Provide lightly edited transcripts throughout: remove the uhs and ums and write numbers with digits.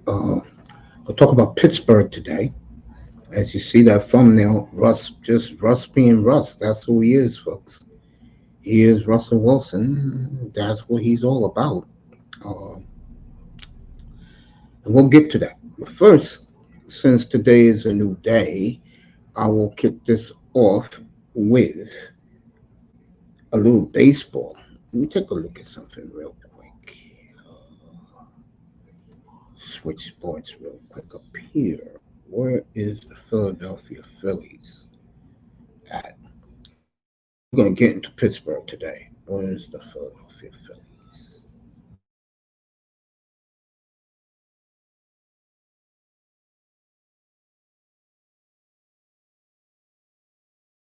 We'll talk about Pittsburgh today. As you see that thumbnail, Russ being Russ. That's who he is, folks. He is Russell Wilson. That's what he's all about. Uh, and we'll get to that. But first, since today is a new day, I will kick this off with a little baseball. Let me take a look at something real quick. Switch sports real quick up here. Where is the Philadelphia Phillies at? We're going to get into Pittsburgh today. Where is the Philadelphia Phillies?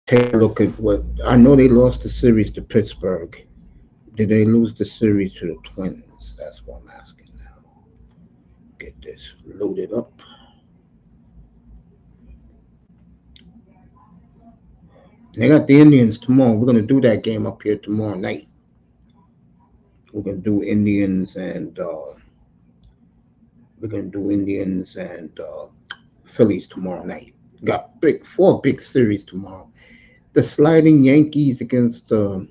Take a look at what I know. They lost the series to Pittsburgh. Did they lose the series to the Twins? That's what I'm asking now. Get this loaded up. They got the Indians tomorrow. We're gonna do that game up here tomorrow night. We're gonna do Indians and we're gonna do Indians and Phillies tomorrow night. Got four big series tomorrow. The sliding Yankees against the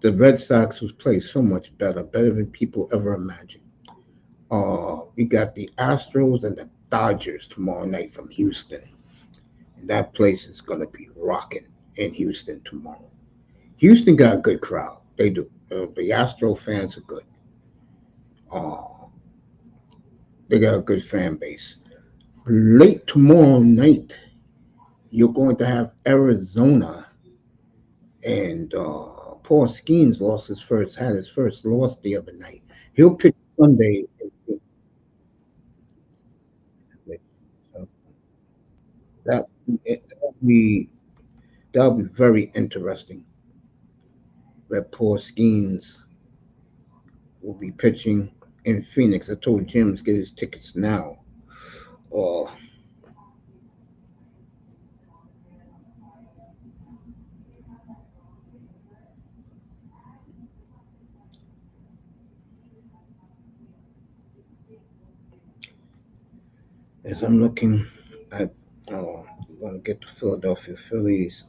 Red Sox was played so much better than people ever imagined. We got the Astros and the Dodgers tomorrow night from Houston, and that place is gonna be rocking in Houston tomorrow. Houston got a good crowd. They do. The Astro fans are good. Uh, they got a good fan base. Late tomorrow night, you're going to have Arizona and Paul Skeens had his first loss the other night. He'll pitch Sunday. That that'll be that'll be very interesting. That Paul Skeens will be pitching in Phoenix. I told James get his tickets now. Uh, as I'm looking at, going to get the Philadelphia Phillies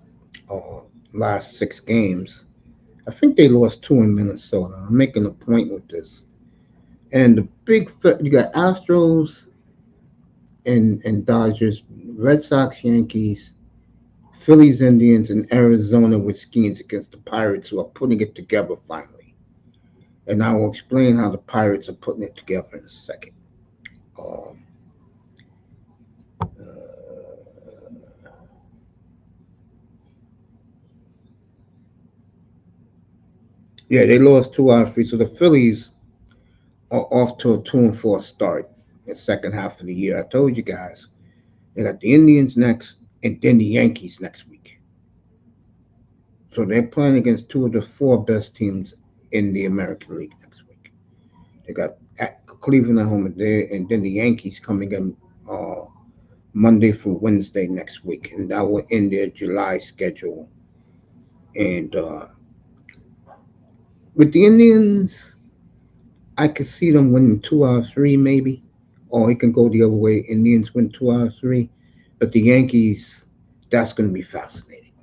uh, last six games. I think they lost two in Minnesota. I'm making a point with this. And the you got Astros and Dodgers, Red Sox, Yankees, Phillies, Indians, and Arizona with Skeens against the Pirates, who are putting it together finally. And I will explain how the Pirates are putting it together in a second. Um, uh, yeah, they lost two out of three. So the Phillies are off to a 2-4 start in the second half of the year. I told you guys they got the Indians next and then the Yankees next week. So they're playing against two of the four best teams in the American League next week. They got Cleveland at home and then the Yankees coming in uh, Monday through Wednesday next week, and that will end their July schedule. And with the Indians, I could see them winning two out of three, maybe, or it can go the other way. Indians win two out of three, but the Yankees, that's going to be fascinating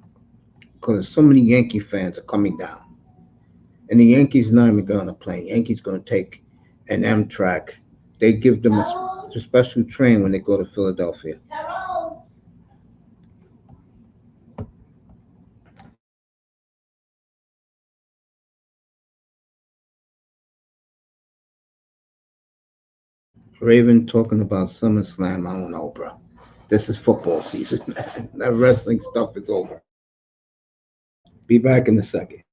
because so many Yankee fans are coming down, and the Yankees not even going to play. Yankees going to take an Amtrak. They give them a special train when they go to Philadelphia. Raven talking about SummerSlam. I don't know, bro. This is football season, man. That wrestling stuff is over. Be back in a second.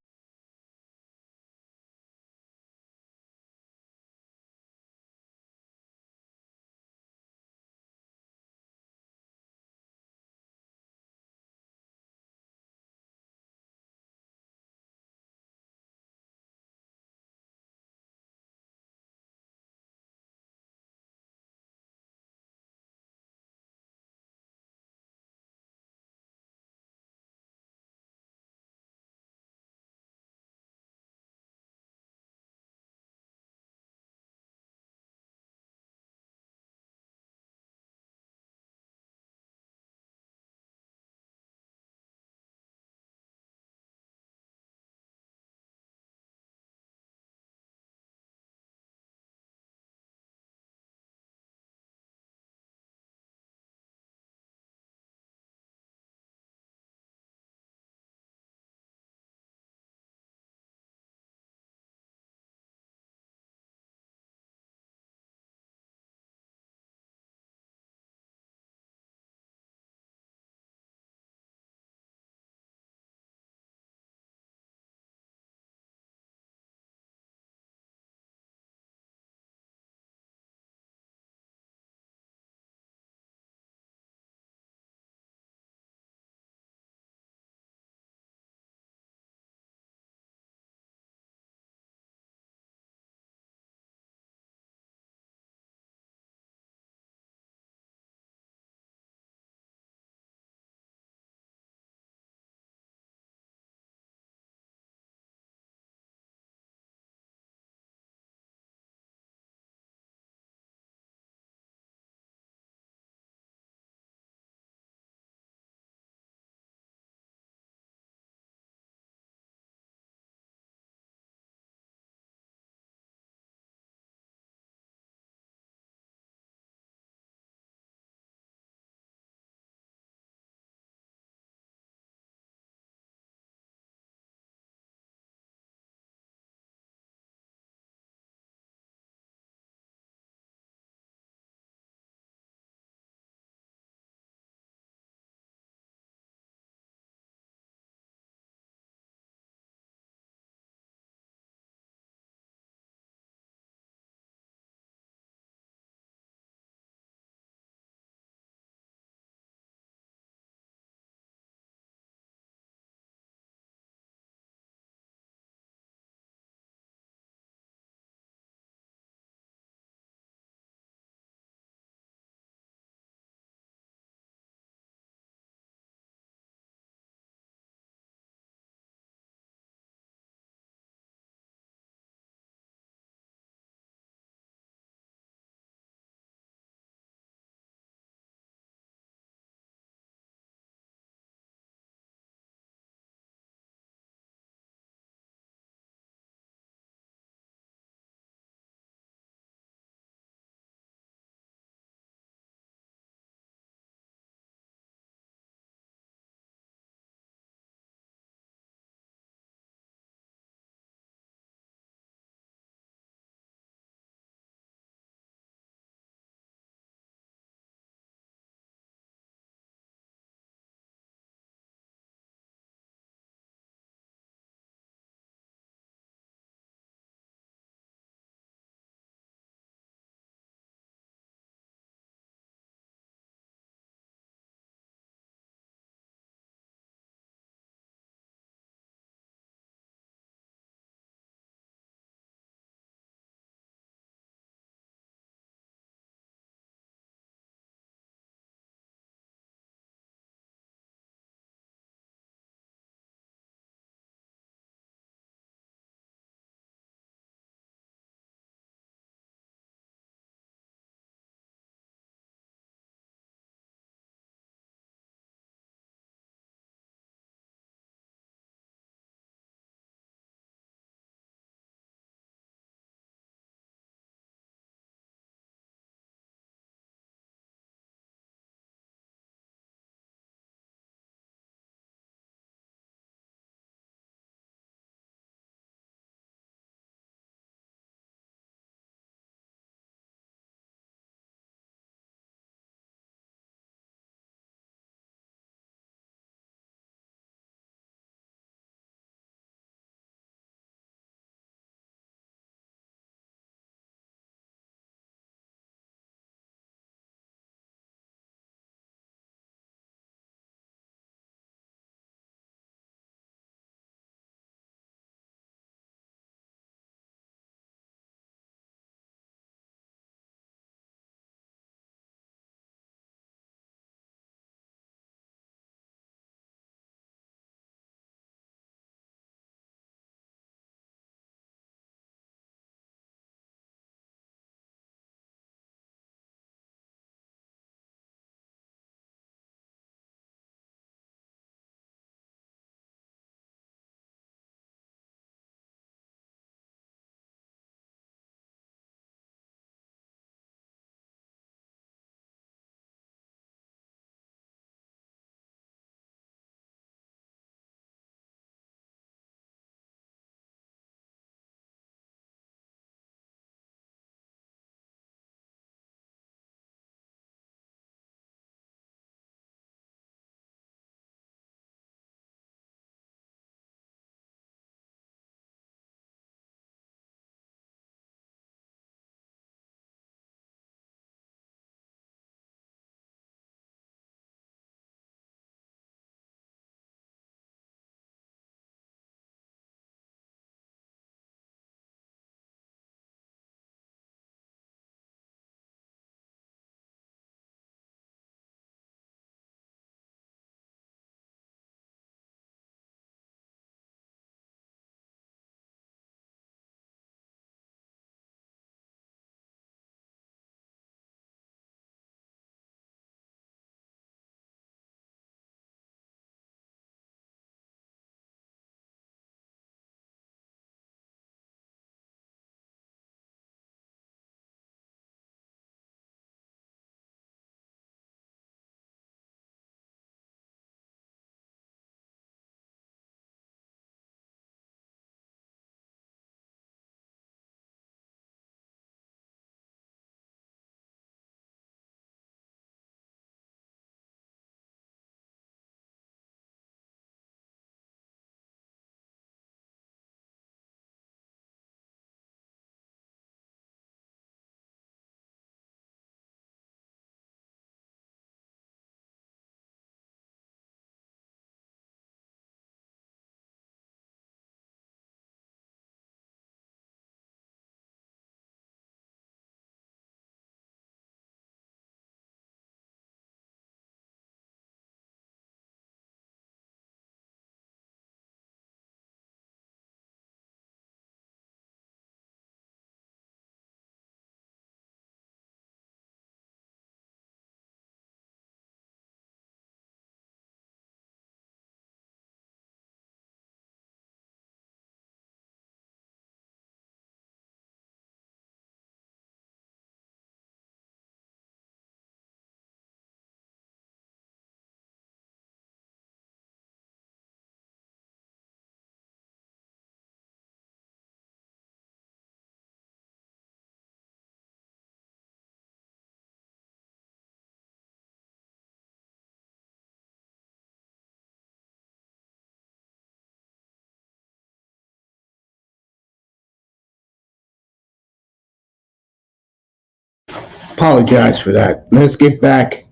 Apologize for that. Let's get back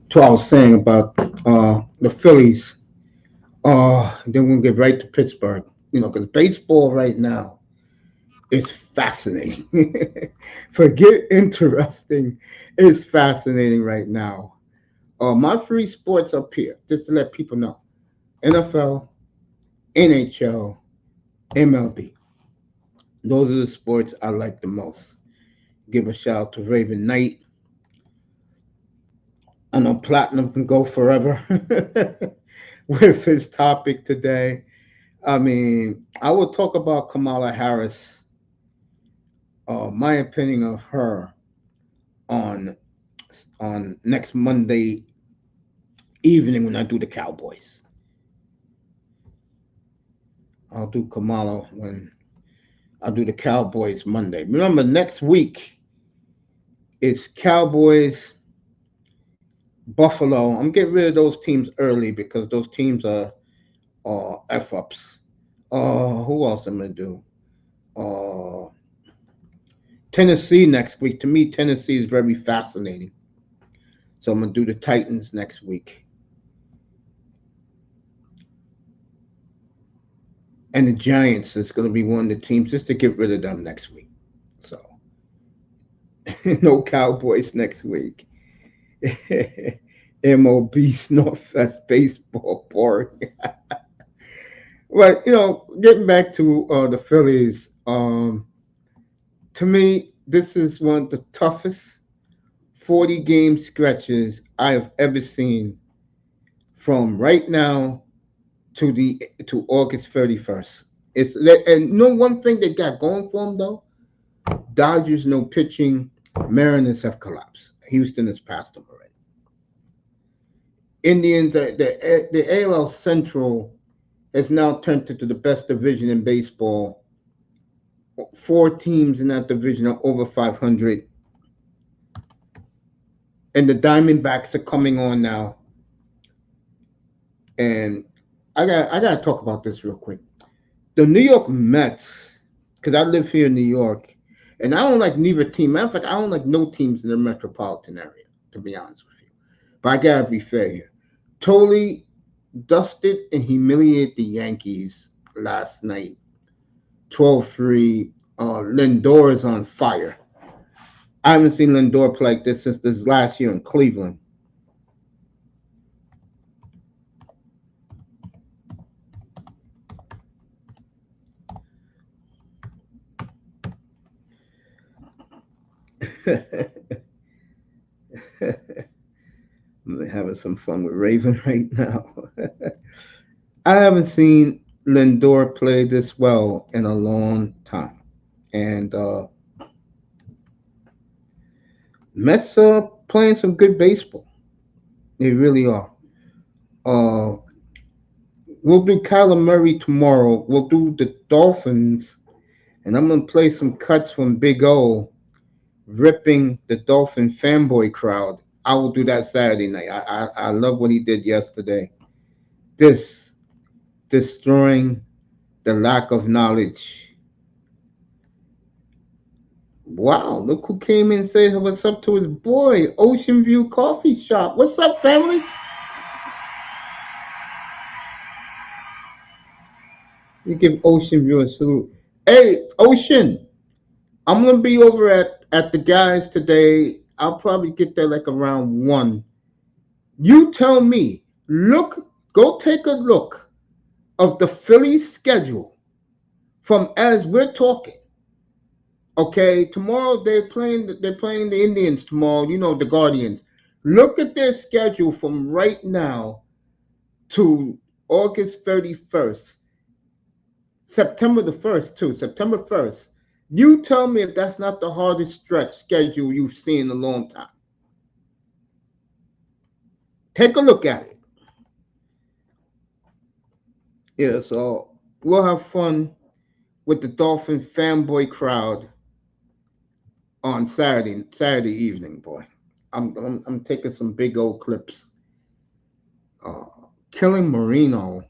to what I was saying about the Phillies. Then we'll get right to Pittsburgh. Because baseball right now is fascinating. Forget interesting. It's fascinating right now. My three sports up here, just to let people know: NFL, NHL, MLB. Those are the sports I like the most. Give a shout out to Raven Knight. I know Platinum can go forever with his topic today. I mean, I will talk about Kamala Harris, my opinion of her on next Monday evening when I do the Cowboys. I'll do Kamala when I do the Cowboys Monday. Remember, next week it's Cowboys, Buffalo. I'm getting rid of those teams early because those teams are F ups. Who else am I gonna do? Uh, Tennessee next week. To me, Tennessee is very fascinating. So I'm gonna do the Titans next week. And the Giants is gonna be one of the teams just to get rid of them next week. So no Cowboys next week. MOB Northwest baseball boring. But getting back to the Phillies, to me, this is one of the toughest 40 game stretches I have ever seen from right now to August 31st. One thing they got going for them though, Dodgers no pitching, Mariners have collapsed. Houston has passed them already. Indians, the AL Central has now turned into the best division in baseball. 4 teams in that division are over 500. And the Diamondbacks are coming on now. And I gotta talk about this real quick. The New York Mets, because I live here in New York, and I don't like neither team. Matter of fact, I don't like no teams in the metropolitan area, to be honest with you. But I gotta be fair here. Totally dusted and humiliated the Yankees last night. 12-3. Lindor is on fire. I haven't seen Lindor play like this since this last year in Cleveland. I'm having some fun with Raven right now. I haven't seen Lindor play this well in a long time. And Mets are playing some good baseball. They really are. Uh, we'll do Kyler Murray tomorrow. We'll do the Dolphins. And I'm going to play some cuts from Big O ripping the Dolphin fanboy crowd. I will do that Saturday night. I love what he did yesterday. This destroying the lack of knowledge. Wow, look who came in and said what's up to his boy, Ocean View Coffee Shop. What's up, family? You give Ocean View a salute. Hey, Ocean, I'm going to be over at the guys today. I'll probably get there like around 1. You tell me, go take a look of the Phillies schedule from as we're talking. Okay, tomorrow they're playing the Indians tomorrow, the Guardians. Look at their schedule from right now to August 31st. September the 1st too, September 1st. You tell me if that's not the hardest stretch schedule you've seen in a long time. Take a look at it. Yeah, so we'll have fun with the Dolphin fanboy crowd on Saturday evening, boy. I'm taking some big old clips. Killing Marino.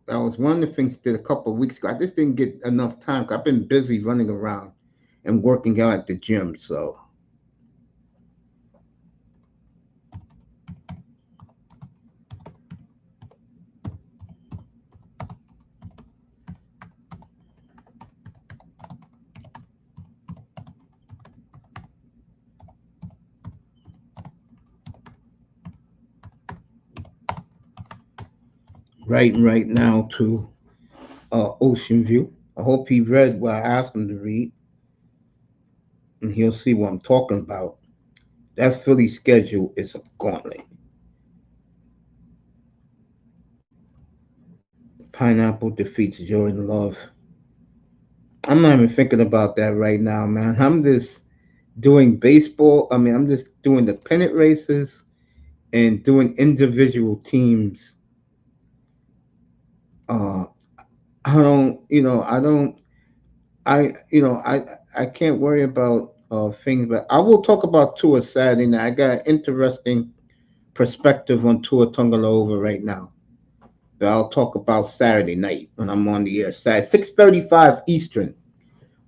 That was one of the things he did a couple of weeks ago. I just didn't get enough time because I've been busy running around and working out at the gym. So writing right now to Ocean View. I hope he read what I asked him to read, and he'll see what I'm talking about. That Philly schedule is a gauntlet. Pineapple defeats Jordan Love. I'm not even thinking about that right now, man. I'm just doing baseball. I mean, I'm just doing the pennant races and doing individual teams. Uh, I don't, I don't, I can't worry about things, but I will talk about Tua Saturday night. I got interesting perspective on Tua Tungaloa right now that I'll talk about Saturday night when I'm on the air. Saturday, 6:35 Eastern.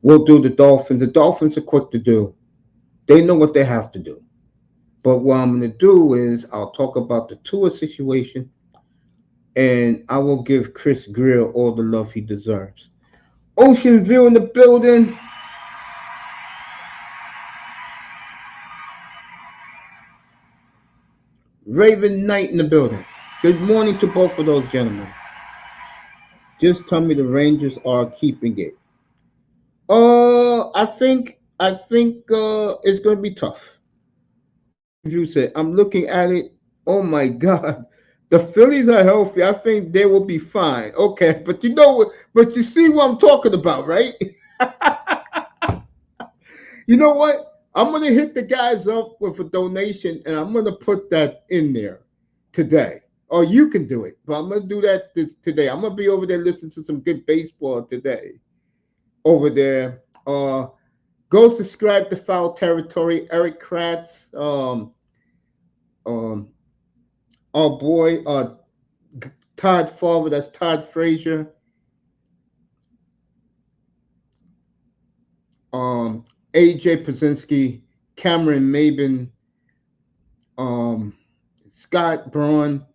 We'll do the Dolphins. The Dolphins are quick to do. They know what they have to do. But what I'm going to do is I'll talk about the Tua situation, and I will give Chris Greer all the love he deserves. Ocean View in the building. Raven Knight in the building. Good morning to both of those gentlemen. Just tell me the Rangers are keeping it. I think it's going to be tough. You said I'm looking at it. Oh my God, the Phillies are healthy. I think they will be fine. Okay, but but you see what I'm talking about, right? You know what? I'm gonna hit the guys up with a donation, and I'm gonna put that in there today. Or you can do it, but I'm gonna do that today. I'm gonna be over there listening to some good baseball today. Over there, go subscribe to Foul Territory. Eric Kratz, um, our boy, Todd Farver. That's Todd Frazier. AJ Pazinski, Cameron Maben, Scott Braun.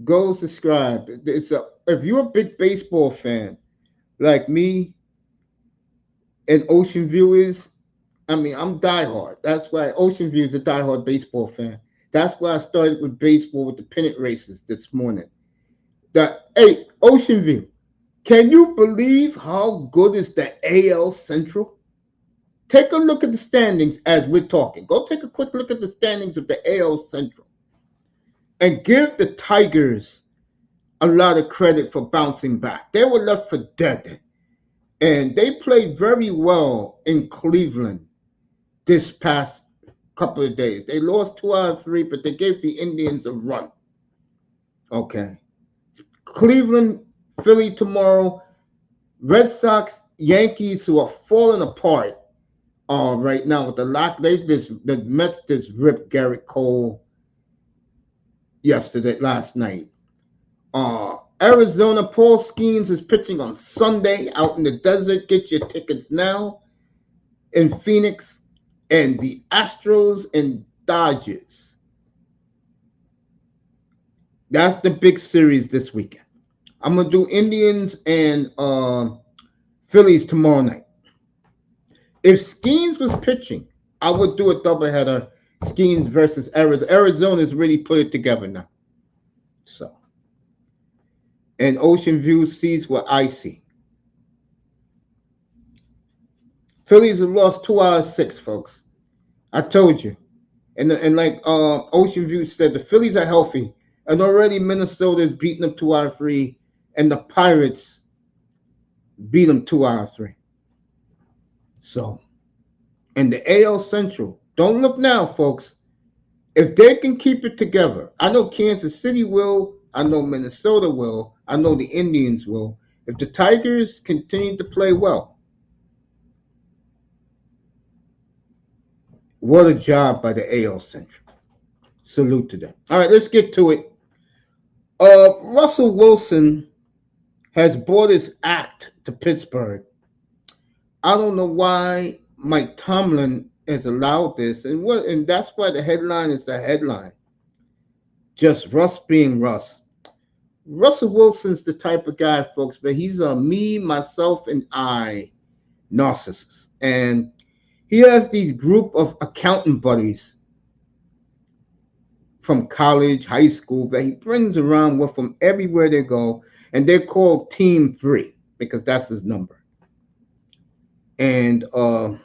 Go subscribe. If you're a big baseball fan like me and Ocean View is, I mean, I'm diehard. That's why Ocean View is a diehard baseball fan. That's why I started with baseball with the pennant races this morning. Hey, Ocean View, can you believe how good is the AL Central? Take a look at the standings as we're talking. Go take a quick look at the standings of the AL Central. And give the Tigers a lot of credit for bouncing back. They were left for dead. And they played very well in Cleveland this past couple of days. They lost 2 out of 3, but they gave the Indians a run. Okay. Cleveland, Philly tomorrow. Red Sox, Yankees, who are falling apart right now with the lock. The Mets just ripped Garrett Cole last night. Arizona, Paul Skeens is pitching on Sunday out in the desert. Get your tickets now in Phoenix. And the Astros and Dodgers. That's the big series this weekend. I'm going to do Indians and Phillies tomorrow night. If Skeens was pitching, I would do a doubleheader, Skeens versus Arizona. Arizona's really put it together now. So, and Ocean View sees what I see. Phillies have lost 2 out of 6, folks. I told you. And like Ocean View said, the Phillies are healthy. And already Minnesota's beaten them 2 out of 3. And the Pirates beat them 2 out of 3. So, and the AL Central, don't look now, folks. If they can keep it together, I know Kansas City will. I know Minnesota will. I know the Indians will. If the Tigers continue to play well, what a job by the AL Central. Salute to them. All right, let's get to it. Russell Wilson has brought his act to Pittsburgh. I don't know why Mike Tomlin has allowed this, and that's why the headline is the headline. Just Russ being Russ. Russell Wilson's the type of guy, folks, but he's a me, myself, and I narcissist. And he has these group of accountant buddies from college, high school, that he brings around with him everywhere they go. And they're called Team 3 because that's his number. And I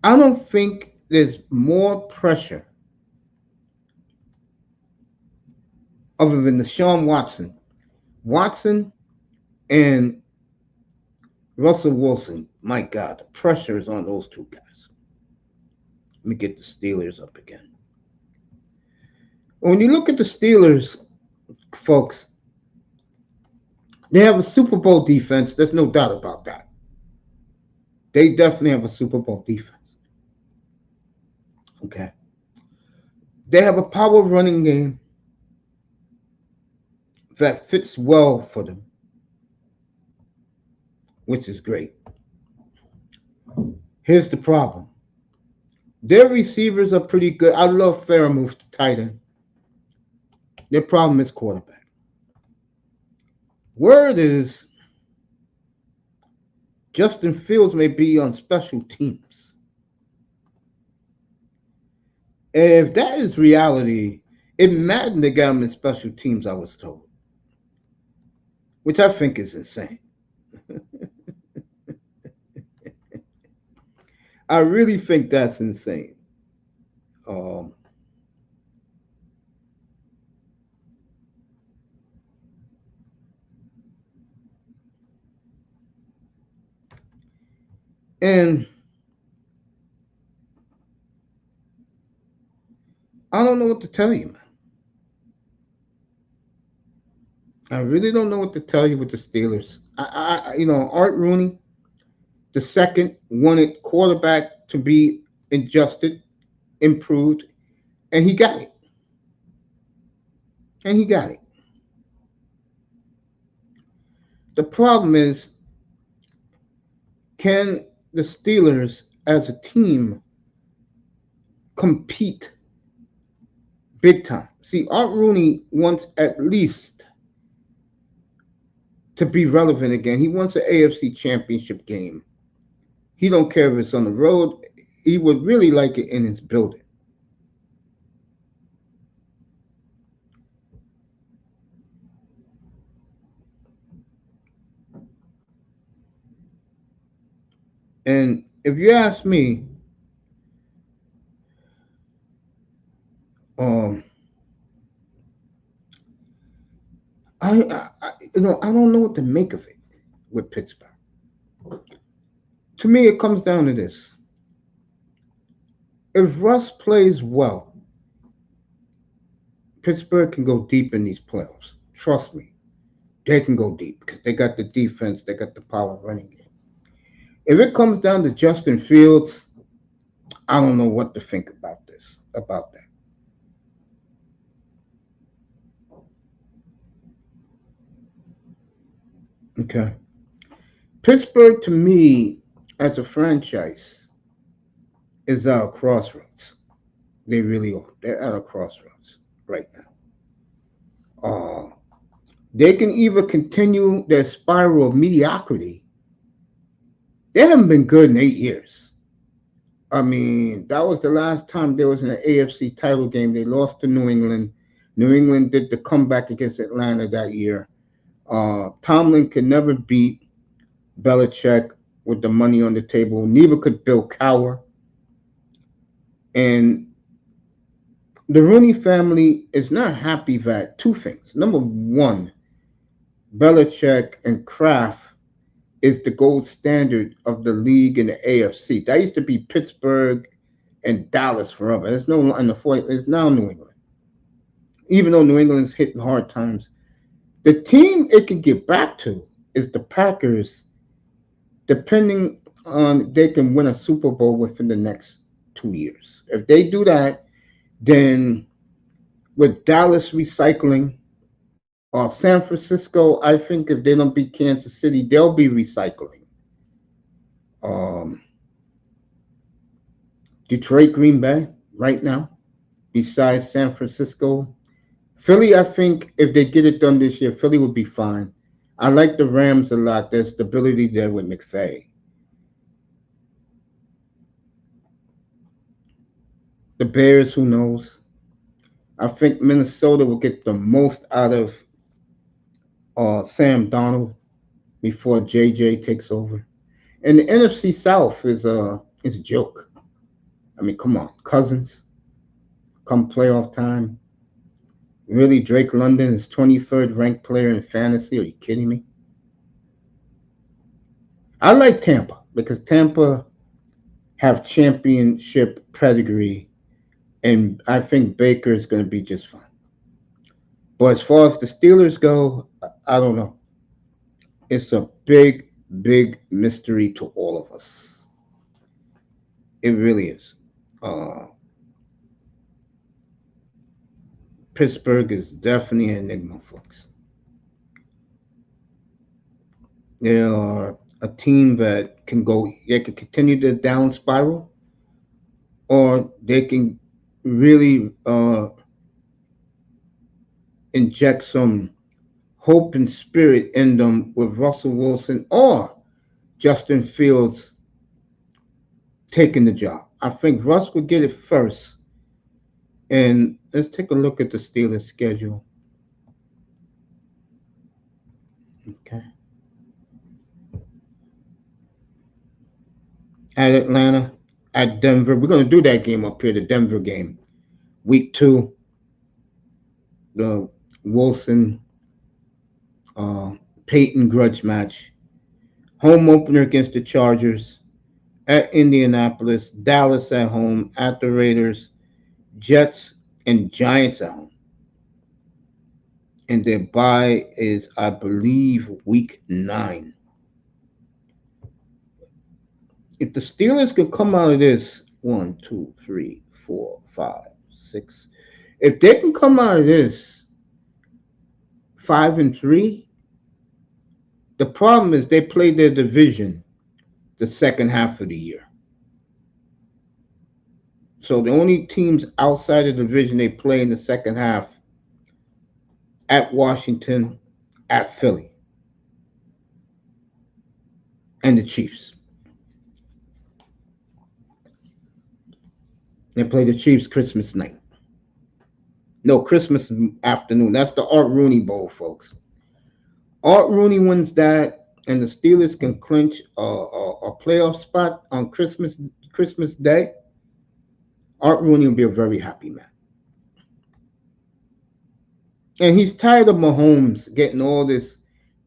don't think there's more pressure other than Deshaun Watson. Watson and Russell Wilson, my God, the pressure is on those two guys. Let me get the Steelers up again. When you look at the Steelers, folks, they have a Super Bowl defense. There's no doubt about that. They definitely have a Super Bowl defense. Okay. They have a power running game that fits well for them, which is great. Here's the problem. Their receivers are pretty good. I love Fairmouth, the tight end. Their problem is quarterback. Word is Justin Fields may be on special teams. If that is reality, it Madden they got him in special teams, I was told, which I think is insane. I really think that's insane. And I don't know what to tell you, man. I really don't know what to tell you with the Steelers. Art Rooney, the second, wanted quarterback to be adjusted, improved, and he got it. The problem is, can the Steelers as a team compete big time? See, Art Rooney wants at least to be relevant again. He wants an AFC championship game. He don't care if it's on the road. He would really like it in his building. And if you ask me, I don't know what to make of it with Pittsburgh. To me, it comes down to this. If Russ plays well, Pittsburgh can go deep in these playoffs. Trust me. They can go deep because they got the defense, they got the power running game. If it comes down to Justin Fields, I don't know what to think about that. Okay. Pittsburgh, to me, as a franchise, is at a crossroads. They really are. They're at a crossroads right now. They can either continue their spiral of mediocrity. They haven't been good in 8 years. I mean, that was the last time there was an AFC title game. They lost to New England. New England did the comeback against Atlanta that year. Tomlin could never beat Belichick with the money on the table. Neither could Bill Cowher. And the Rooney family is not happy that two things. Number one, Belichick and Kraft is the gold standard of the league in the AFC. That used to be Pittsburgh and Dallas forever. It's now New England. Even though New England's hitting hard times, the team it can get back to is the Packers, depending on they can win a Super Bowl within the next 2 years. If they do that, then with Dallas recycling San Francisco, I think if they don't beat Kansas City, they'll be recycling. Um, Detroit, Green Bay, right now, besides San Francisco. Philly, I think if they get it done this year, Philly would be fine. I like the Rams a lot. There's stability there with McVay. The Bears, who knows? I think Minnesota will get the most out of Sam Donald before JJ takes over. And the NFC South is a joke. I mean, come on, Cousins, come playoff time. Really, Drake London is 23rd ranked player in fantasy. Are you kidding me? I like Tampa because Tampa have championship pedigree, and I think Baker is going to be just fine. But as far as the Steelers go, I don't know. It's a big, big mystery to all of us. It really is. Uh, Pittsburgh is definitely an enigma, folks. They are a team that can go, they can continue the down spiral, or they can really inject some hope and spirit in them with Russell Wilson or Justin Fields taking the job. I think Russ would get it first. And let's take a look at the Steelers' schedule. Okay. At Atlanta, at Denver. We're going to do that game up here, the Denver game. Week 2, the Wilson Peyton grudge match. Home opener against the Chargers. At Indianapolis. Dallas at home. At the Raiders. Jets and Giants at home. And their bye is, I believe, week 9. If the Steelers could come out of this 1, 2, 3, 4, 5, 6, if they can come out of this 5-3, the problem is they play their division the second half of the year. So the only teams outside of the division they play in the second half at Washington, at Philly, and the Chiefs. They play the Chiefs Christmas night. No, Christmas afternoon. That's the Art Rooney Bowl, folks. Art Rooney wins that, and the Steelers can clinch a playoff spot on Christmas Day. Art Rooney will be a very happy man. And he's tired of Mahomes getting all this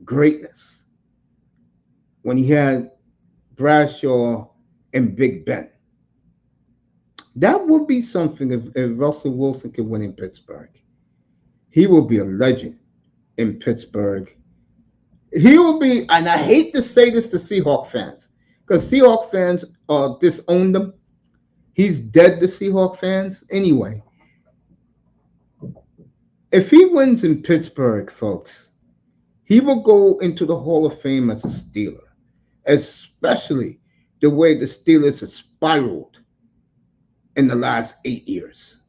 greatness when he had Bradshaw and Big Ben. That would be something if Russell Wilson could win in Pittsburgh. He will be a legend in Pittsburgh. He will be, and I hate to say this to Seahawk fans, because Seahawk fans disowned him. He's dead to Seahawk fans. Anyway, if he wins in Pittsburgh, folks, he will go into the Hall of Fame as a Steeler, especially the way the Steelers have spiraled in the last 8 years.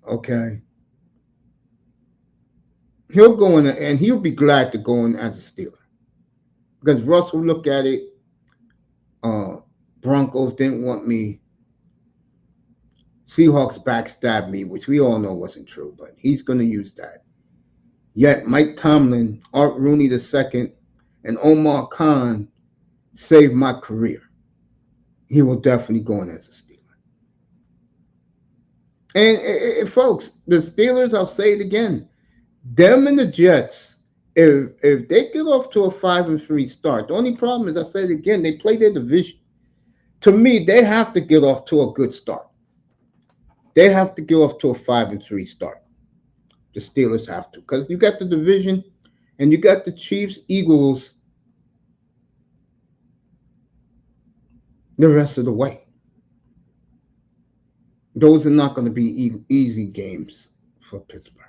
Okay? He'll go in and he'll be glad to go in as a Steeler. Because Russ will look at it, Broncos didn't want me. Seahawks backstabbed me, which we all know wasn't true, but he's going to use that. Yet Mike Tomlin, Art Rooney II, and Omar Khan saved my career. He will definitely go in as a Steeler. And folks, the Steelers, I'll say it again, them and the Jets, if they get off to a 5-3 start, the only problem is, I said it again, they play their division. To me, they have to get off to a good start. They have to get off to a 5-3 start. The Steelers have to, because you got the division and you got the Chiefs, Eagles the rest of the way. Those are not going to be easy games for Pittsburgh.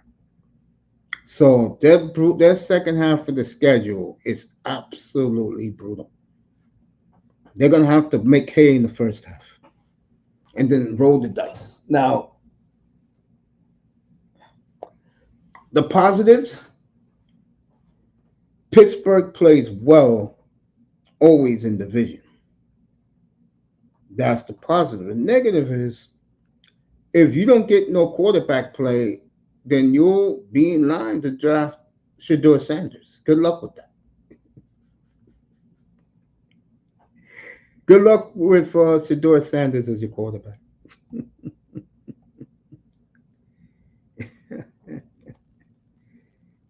So their second half of the schedule is absolutely brutal. They're gonna have to make hay in the first half and then roll the dice. Now, the positives: Pittsburgh plays well always in division. That's the positive. The negative is if you don't get no quarterback play, then you'll be in line to draft Shador Sanders. Good luck with that. Good luck with Shador Sanders as your quarterback.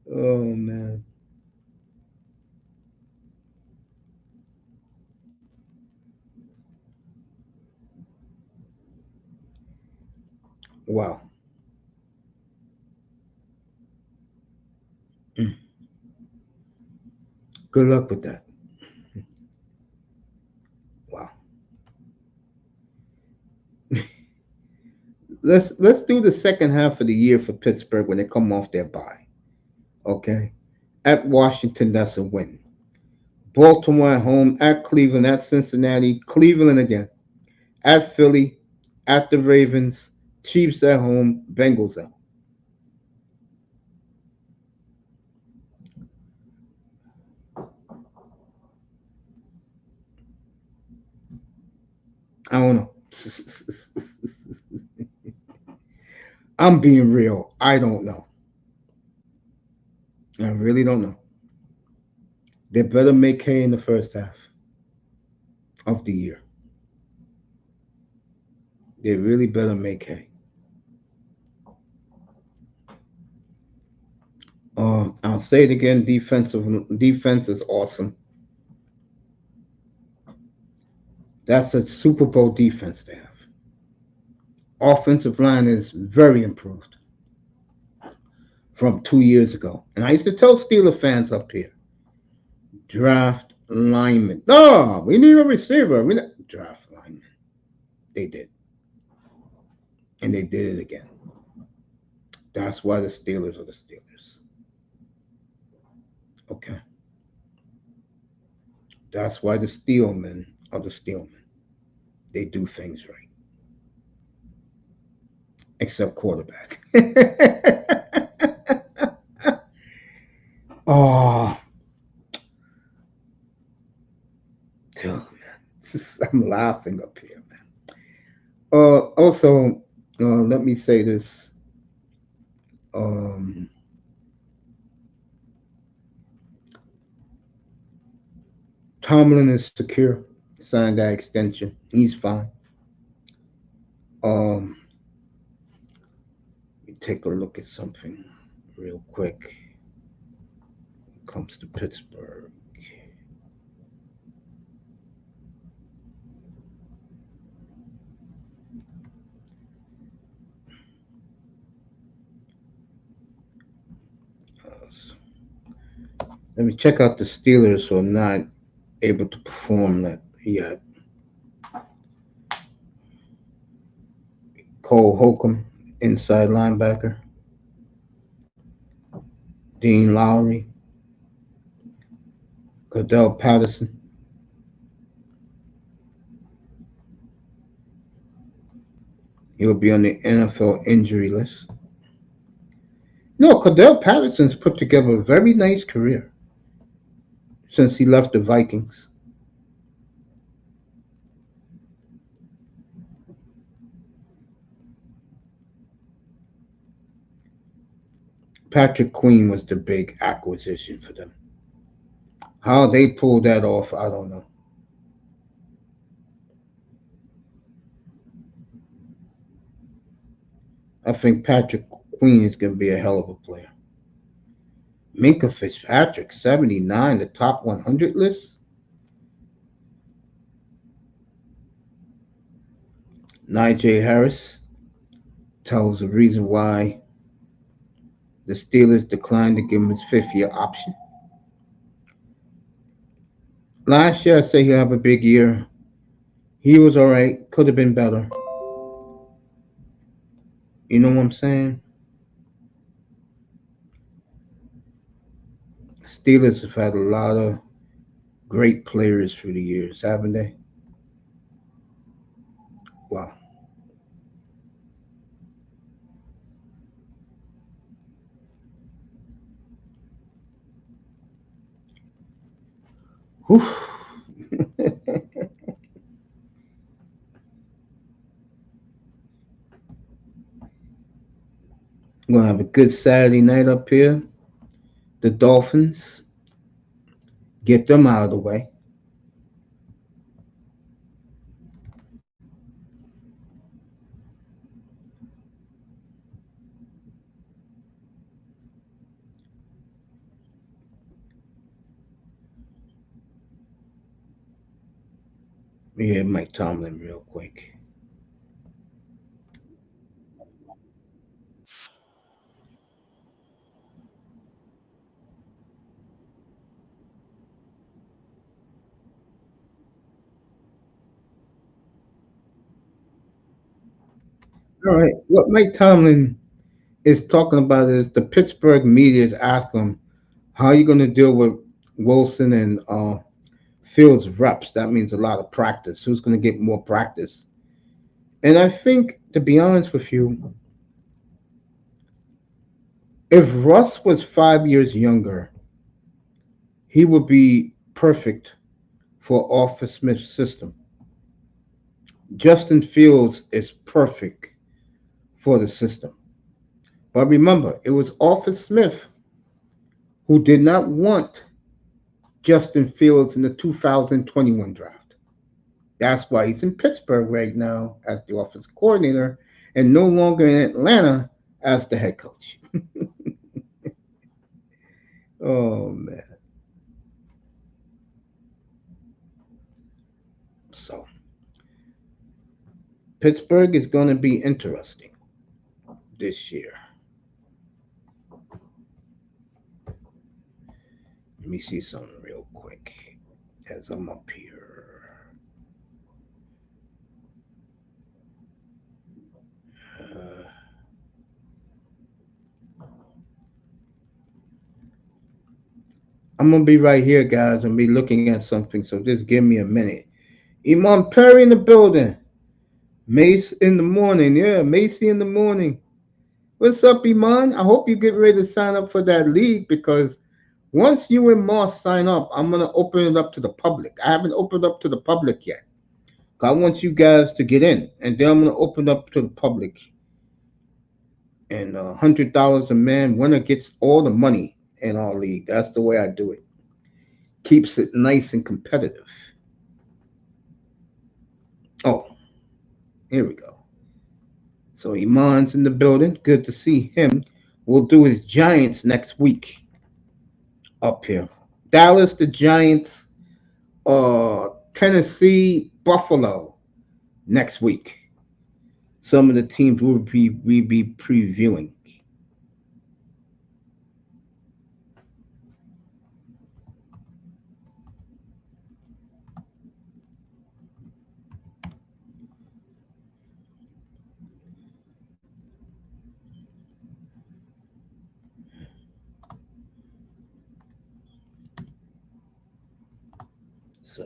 Oh man. Wow. Mm. Good luck with that. Wow. Let's do the second half of the year for Pittsburgh when they come off their bye. Okay. At Washington, that's a win. Baltimore at home, at Cleveland, at Cincinnati, Cleveland again, at Philly, at the Ravens, Chiefs at home, Bengals at home. I don't know. I'm being real. I don't know. I really don't know. They better make hay in the first half of the year. They really better make hay. I'll say it again. Defense is awesome. That's a Super Bowl defense they have. Offensive line is very improved from 2 years ago. And I used to tell Steeler fans up here, draft lineman. No, we need a receiver. We not draft lineman. They did. And they did it again. That's why the Steelers are the Steelers. Okay. That's why the Steelmen are the Steelmen. They do things right. Except quarterback. Oh, man. I'm laughing up here, man. Also, let me say this. Um, Tomlin is secure. Signed that extension. He's fine. Um, let me take a look at something real quick. When it comes to Pittsburgh. Let me check out the Steelers who are not able to perform that yet. Cole Holcomb, inside linebacker. Dean Lowry. Cordell Patterson. He'll be on the NFL injury list. No, Cordell Patterson's put together a very nice career since he left the Vikings. Patrick Queen was the big acquisition for them. How they pulled that off, I don't know. I think Patrick Queen is going to be a hell of a player. Minka Fitzpatrick, 79, the top 100 list. Najee Harris tells the reason why the Steelers declined to give him his fifth-year option. Last year, I say he'll have a big year. He was all right. Could have been better. You know what I'm saying? Steelers have had a lot of great players through the years, haven't they? Wow. Whew. We're gonna have a good Saturday night up here. The Dolphins, get them out of the way. Yeah, Mike Tomlin, real quick. All right. What Mike Tomlin is talking about is the Pittsburgh media is asking him, how are you going to deal with Wilson and Fields reps? That means a lot of practice. Who's going to get more practice? And I think, to be honest with you, if Russ was 5 years younger, he would be perfect for Arthur Smith's system. Justin Fields is perfect for the system. But remember, it was Arthur Smith who did not want Justin Fields in the 2021 draft. That's why he's in Pittsburgh right now as the offensive coordinator and no longer in Atlanta as the head coach. Oh, man. So, Pittsburgh is going to be interesting this year. Let me see something real quick as I'm up here. Uh, I'm gonna be right here, guys, and be looking at something. So just give me a minute. Imam Perry in the building. Mace in the morning. Yeah, Macy in the morning. What's up, Iman? I hope you get ready to sign up for that league because once you and Moss sign up, I'm gonna open it up to the public. I haven't opened up to the public yet. I want you guys to get in, and then I'm gonna open up to the public. And $100 a man, winner gets all the money in our league. That's the way I do it. Keeps it nice and competitive. Oh, here we go. So Iman's in the building. Good to see him. We'll do his Giants next week up here. Dallas, the Giants, Tennessee, Buffalo next week. Some of the teams we be previewing. So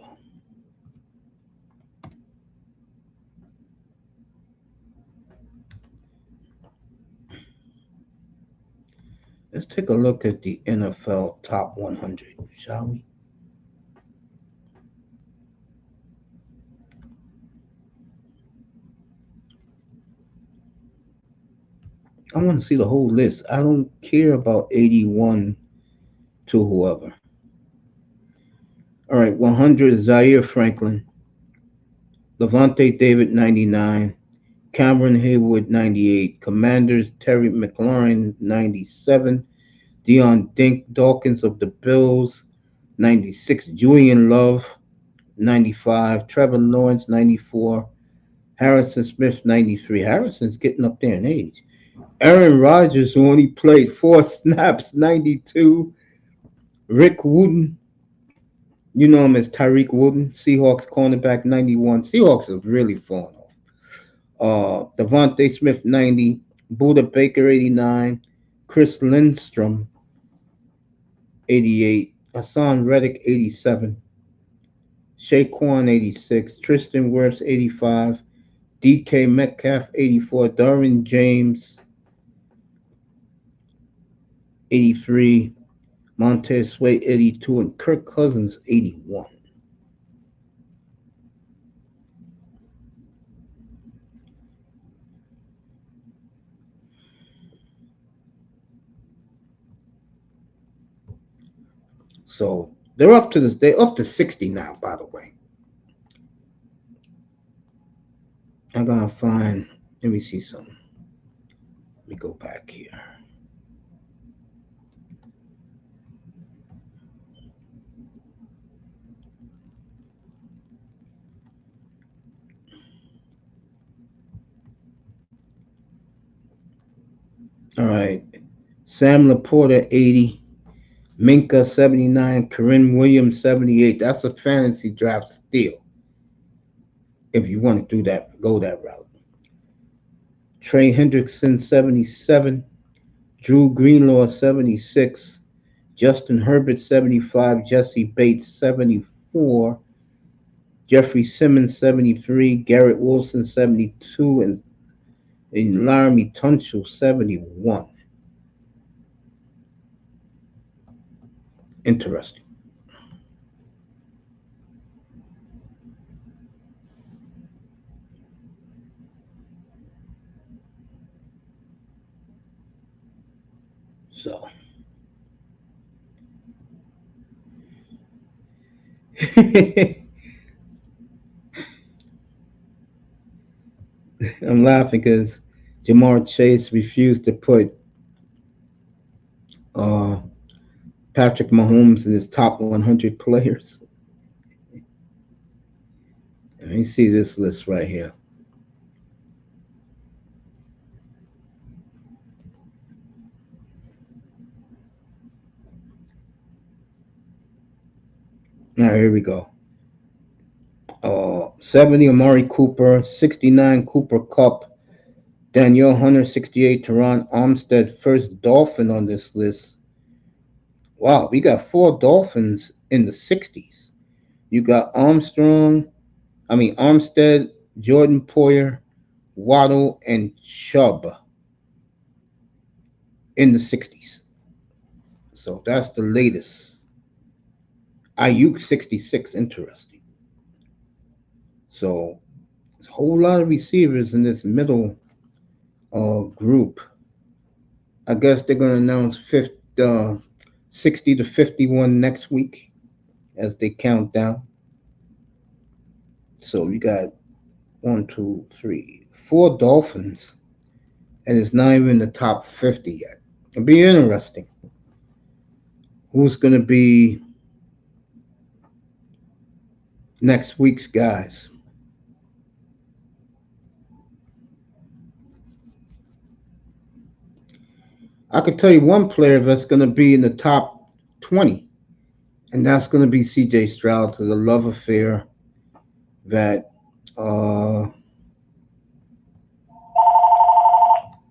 let's take a look at the NFL top 100, shall we? I want to see the whole list. I don't care about 81 to whoever. All right, 100 Zaire Franklin, Levante David 99, Cameron Haywood 98, Commanders Terry McLaurin 97, Dion Dawkins of the Bills 96, Julian Love 95, Trevor Lawrence 94, Harrison Smith 93. Harrison's getting up there in age. Aaron Rodgers, who only played 4 snaps, 92. Rick Wooten, you know him as Tyreek Wooten, Seahawks cornerback 91. Seahawks have really fallen off. Devontae Smith 90, Buda Baker 89, Chris Lindstrom 88, Hassan Reddick 87, Shaquan 86, Tristan Wirfs 85, DK Metcalf 84, Darwin James 83, Montez Sweat 82, and Kirk Cousins 81. So they're up to this. They're up to 60 now. By the way, I'm gonna find. Let me see something. Let me go back here. All right, Sam Laporta 80, Minka 79, Corinne Williams 78. That's a fantasy draft steal if you want to do that. Go that route. Trey Hendrickson 77, Drew Greenlaw 76, Justin Herbert 75, Jesse Bates 74, Jeffrey Simmons 73, Garrett Wilson 72, and Laramie Tunchel 71. Interesting. So I'm laughing because Jamar Chase refused to put uh, Patrick Mahomes in his top 100 players. Let me see this list right here. All right, here we go. 70 Amari Cooper, 69 Cooper Cup, Danielle Hunter 68, Teron Armstead, first Dolphin on this list. Wow, we got four Dolphins in the 60s. You got Armstead, Jordan Poyer, Waddle, and Chubb in the 60s. So that's the latest. Ayuk 66, interesting. So there's a whole lot of receivers in this middle group. I guess they're going to announce 60 to 51 next week as they count down. So we got one, two, three, four Dolphins, and it's not even in the top 50 yet. It'll be interesting. Who's going to be next week's guys? I could tell you one player that's going to be in the top 20, and that's going to be C.J. Stroud, to the love affair that uh,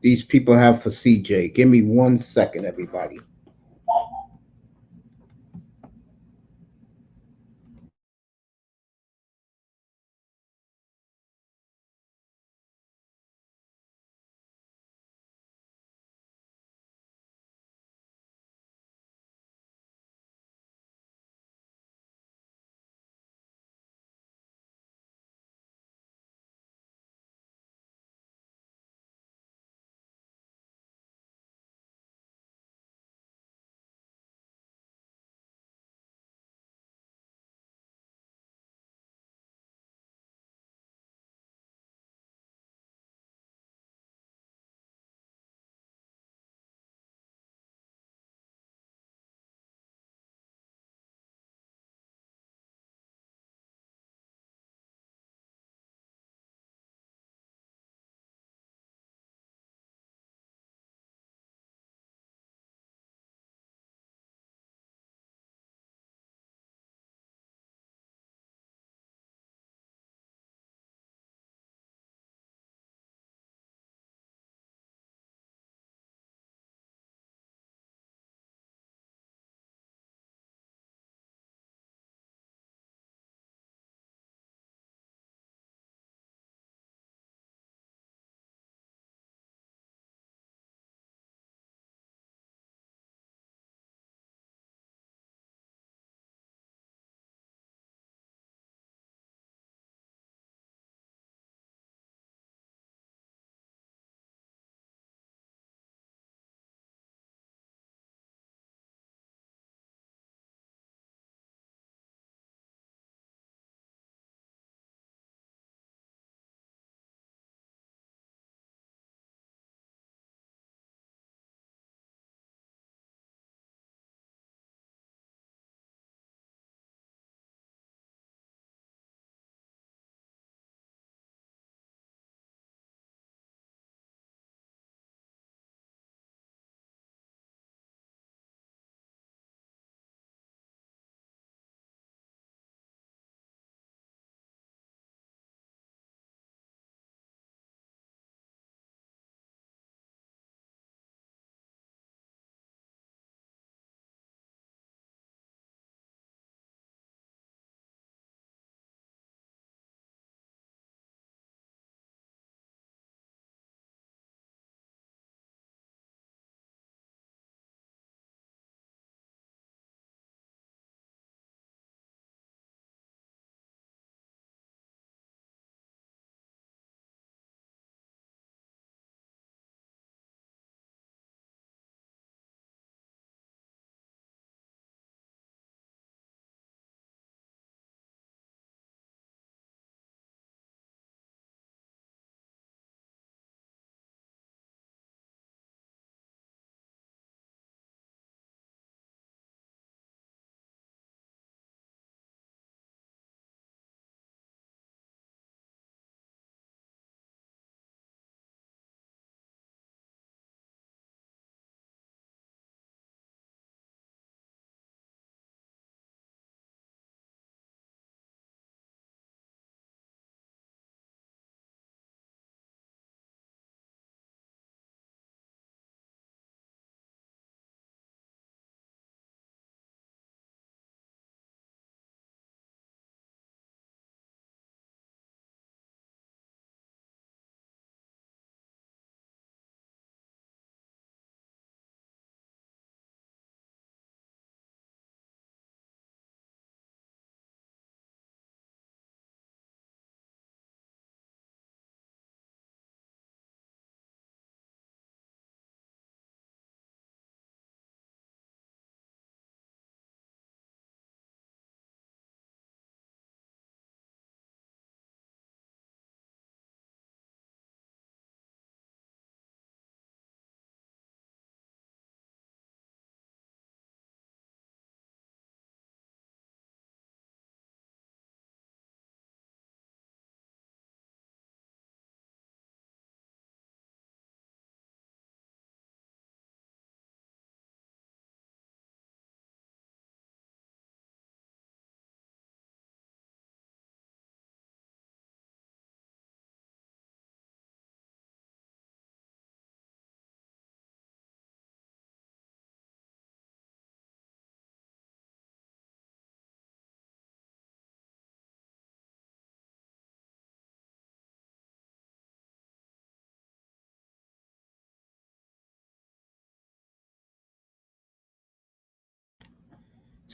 these people have for CJ. Give me 1 second, everybody.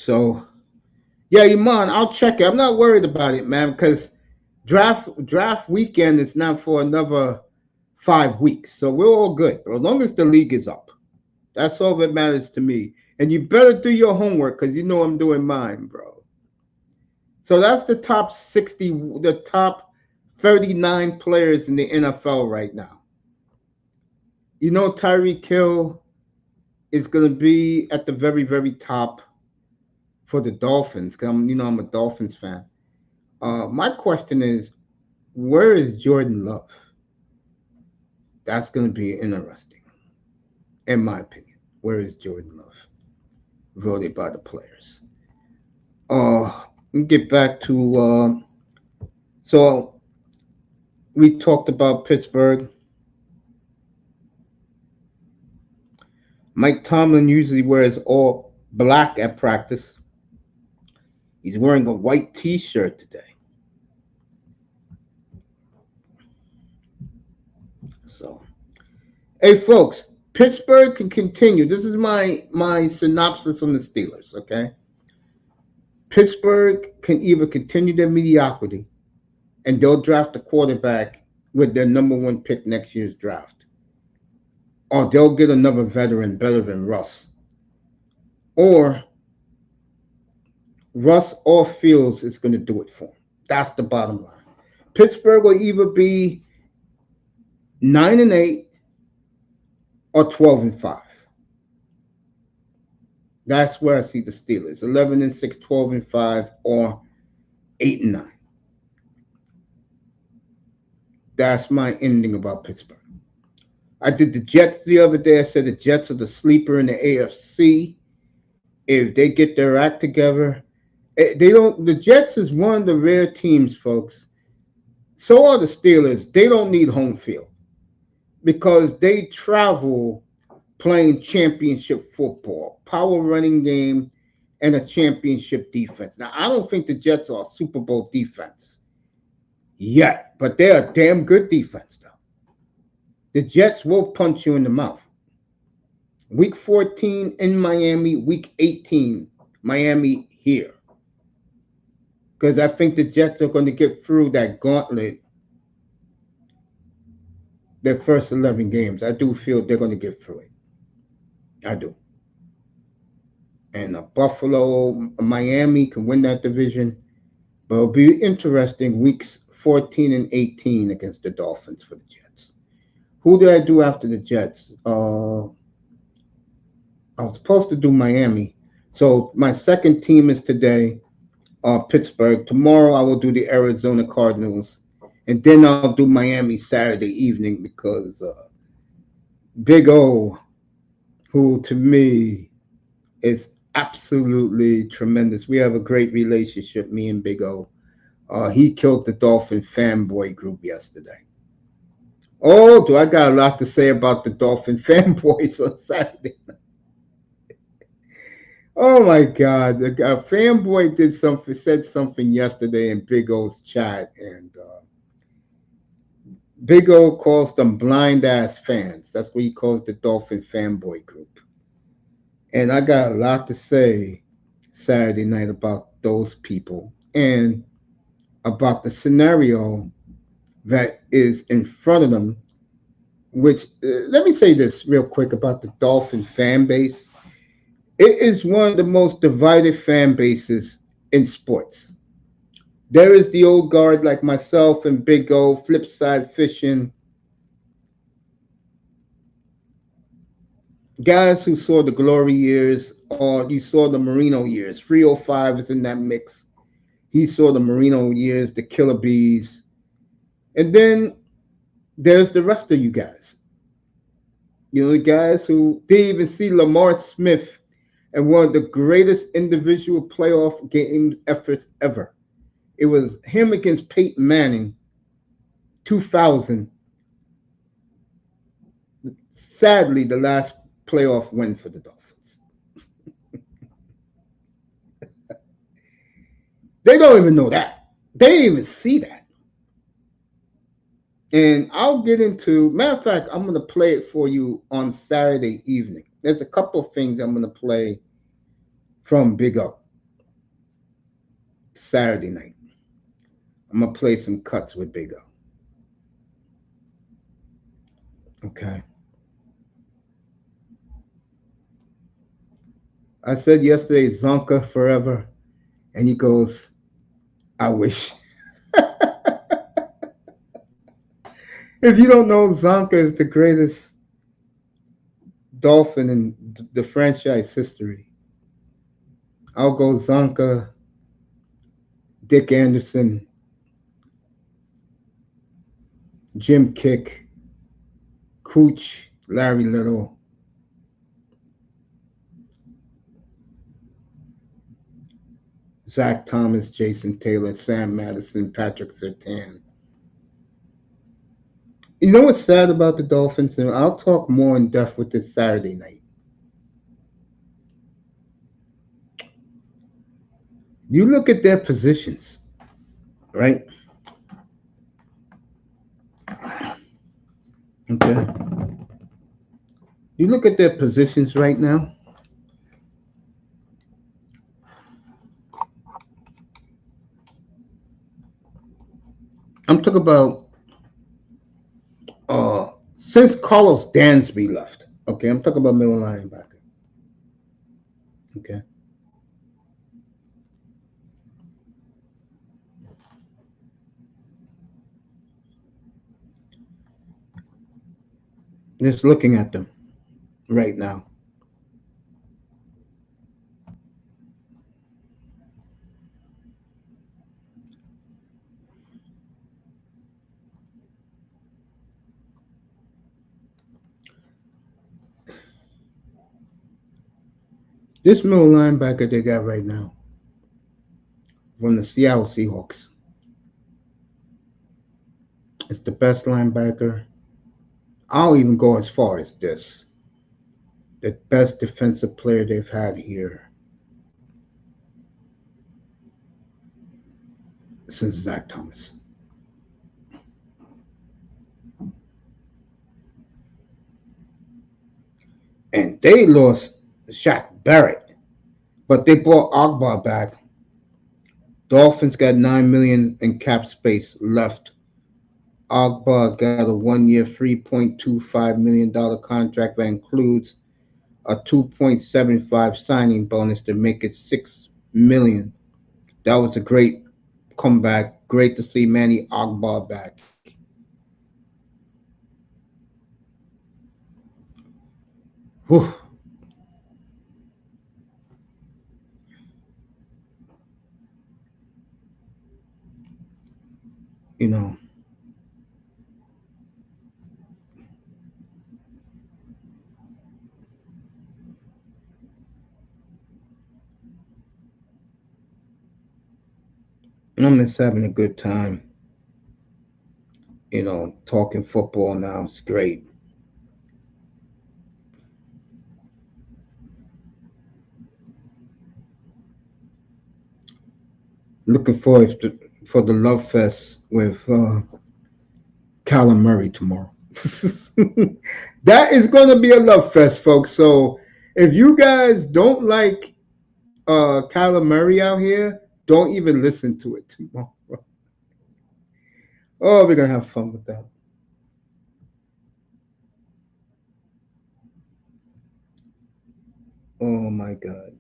So yeah, Iman, I'll check it. I'm not worried about it, man, because draft weekend is not for another 5 weeks. So we're all good, bro. As long as the league is up. That's all that matters to me. And you better do your homework because you know I'm doing mine, bro. So that's the top 60, the top 39 players in the NFL right now. You know, Tyreek Hill is going to be at the very, very top for the Dolphins. Cause I'm a Dolphins fan. My question is, where is Jordan Love? That's going to be interesting, in my opinion. Where is Jordan Love? Voted by the players. Get back to so we talked about Pittsburgh. Mike Tomlin usually wears all black at practice. He's wearing a white T-shirt today. So, hey folks, Pittsburgh can continue. This is my synopsis on the Steelers. Okay, Pittsburgh can either continue their mediocrity, and they'll draft a quarterback with their number one pick next year's draft, or they'll get another veteran better than Russ, or Russ or Fields is going to do it for them. That's the bottom line. Pittsburgh will either be 9-8 or 12-5. That's where I see the Steelers: 11-6, 12-5, or 8-9. That's my ending about Pittsburgh. I did the Jets the other day. I said the Jets are the sleeper in the AFC. If they get their act together, they don't. The Jets is one of the rare teams, folks. So are the Steelers. They don't need home field because they travel playing championship football, power running game, and a championship defense. Now, I don't think the Jets are a Super Bowl defense yet, but they're a damn good defense, though. The Jets will punch you in the mouth. Week 14 in Miami, week 18, Miami here. Because I think the Jets are going to get through that gauntlet their first 11 games. I do feel they're going to get through it. I do. And Buffalo, Miami can win that division. But it'll be interesting weeks 14 and 18 against the Dolphins for the Jets. Who did I do after the Jets? I was supposed to do Miami. So my second team is today, Pittsburgh. Tomorrow I will do the Arizona Cardinals. And then I'll do Miami Saturday evening because Big O, who to me is absolutely tremendous. We have a great relationship, me and Big O. He killed the Dolphin fanboy group yesterday. Oh, do I got a lot to say about the Dolphin fanboys on Saturday night. Oh my God, the fanboy said something yesterday in Big O's chat, and Big O calls them blind ass fans. That's what he calls the Dolphin fanboy group. And I got a lot to say Saturday night about those people and about the scenario that is in front of them, which, let me say this real quick about the Dolphin fan base. It is one of the most divided fan bases in sports. There is the old guard like myself and Big O, Flipside Fishing, guys who saw the glory years, or you saw the Marino years. 305 is in that mix. He saw the Marino years, the Killer Bees. And then there's the rest of you guys. You know, the guys who didn't even see Lamar Smith and one of the greatest individual playoff game efforts ever. It was him against Peyton Manning, 2000. Sadly, the last playoff win for the Dolphins. They don't even know that. They didn't even see that. And I'll get into, matter of fact, I'm going to play it for you on Saturday evening. There's a couple of things I'm going to play from Big O. Saturday night. I'm gonna play some cuts with Big O. Okay. I said yesterday, Zonka forever, and he goes, I wish. If you don't know, Zonka is the greatest Dolphin in the franchise history. I'll go Zonka, Dick Anderson, Jim Kick, Cooch, Larry Little, Zach Thomas, Jason Taylor, Sam Madison, Patrick Surtain. You know what's sad about the Dolphins? And I'll talk more in depth with this Saturday night. You look at their positions, right? Okay. You look at their positions right now. I'm talking about since Carlos Dansby left. Okay, I'm talking about middle linebacker. Okay. Just looking at them right now. This middle linebacker they got right now from the Seattle Seahawks. It's the best linebacker. I'll even go as far as this. The best defensive player they've had here since Zach Thomas. And they lost Shaq Barrett, but they brought Agba back. Dolphins got $9 million in cap space left. Agba got a 1-year, $3.25 million contract that includes a 2.75 signing bonus to make it $6 million. That was a great comeback. Great to see Manny Agba back. Whew. You know, I'm just having a good time. Talking football now. It's great. Looking forward for the Love Fest with Kyler Murray tomorrow. That is going to be a love fest, folks. So if you guys don't like Kyler Murray out here, don't even listen to it tomorrow. Oh, we're going to have fun with that. Oh, my God.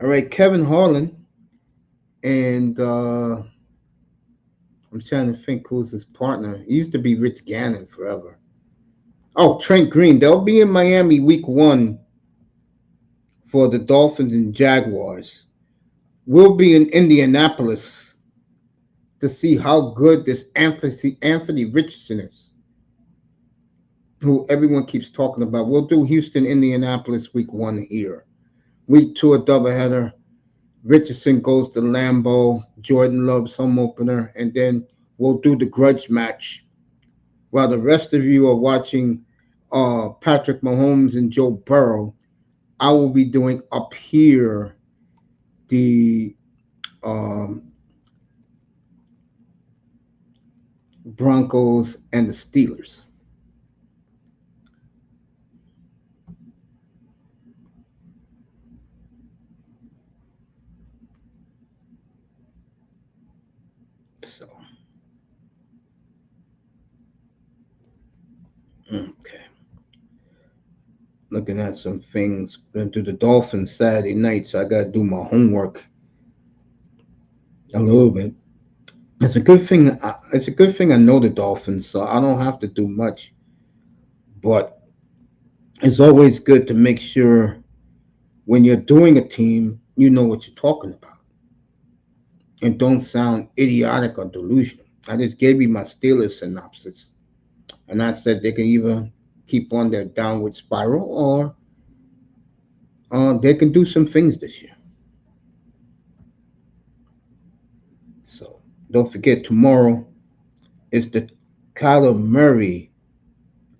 All right, Kevin Harlan. And I'm trying to think who's his partner. He used to be Rich Gannon forever. Oh, Trent Green. They'll be in Miami week 1 for the Dolphins and Jaguars. We'll be in Indianapolis to see how good this Anthony Richardson is, who everyone keeps talking about. We'll do Houston, Indianapolis week 1 here. Week 2, a doubleheader. Richardson goes to Lambeau, Jordan Love's home opener, and then we'll do the grudge match. While the rest of you are watching Patrick Mahomes and Joe Burrow, I will be doing up here the Broncos and the Steelers. looking at some things. Been to the Dolphins Saturday night, so I got to do my homework a little bit. It's a good thing. It's a good thing I know the Dolphins, so I don't have to do much. But it's always good to make sure when you're doing a team, you know what you're talking about, and don't sound idiotic or delusional. I just gave you my Steelers synopsis, and I said they can either keep on their downward spiral or they can do some things this year. So don't forget, tomorrow is the Kyler Murray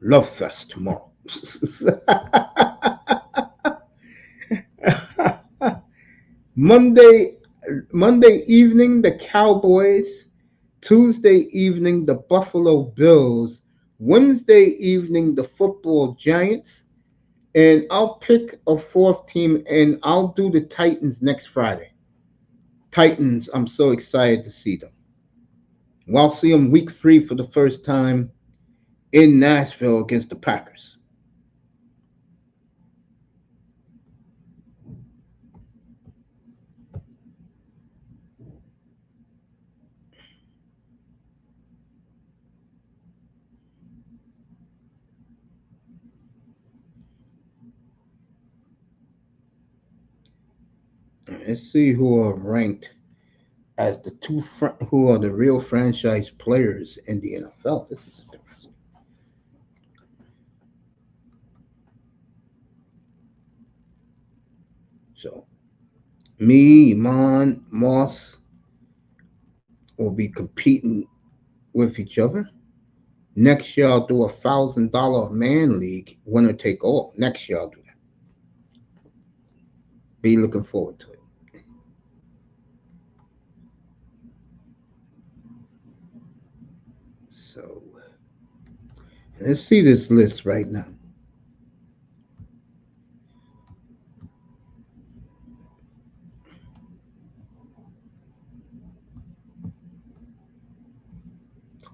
Love Fest tomorrow. Monday Monday evening the Cowboys, Tuesday evening the Buffalo Bills, Wednesday evening the Football Giants, and I'll pick a fourth team and I'll do the Titans next Friday. Titans, I'm so excited to see them. Well, I'll see them week 3 for the first time in Nashville against the Packers. Let's see who are ranked as the who are the real franchise players in the NFL. This is interesting. So me, Iman, Moss will be competing with each other. Next year I'll do $1,000 man league, winner take all. Next year I'll do that. Be looking forward to it. So let's see this list right now.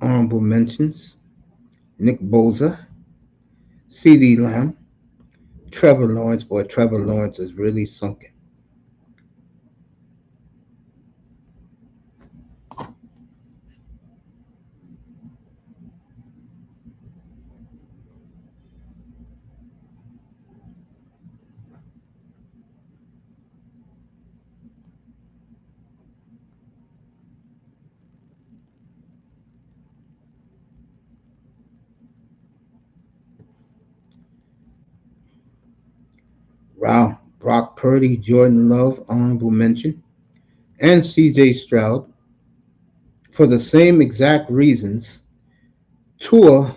Honorable mentions: Nick Bosa, C.D. Lamb, Trevor Lawrence. Boy, Trevor Lawrence is really sunken. Wow. Brock Purdy, Jordan Love, honorable mention, and C.J. Stroud for the same exact reasons. Tua,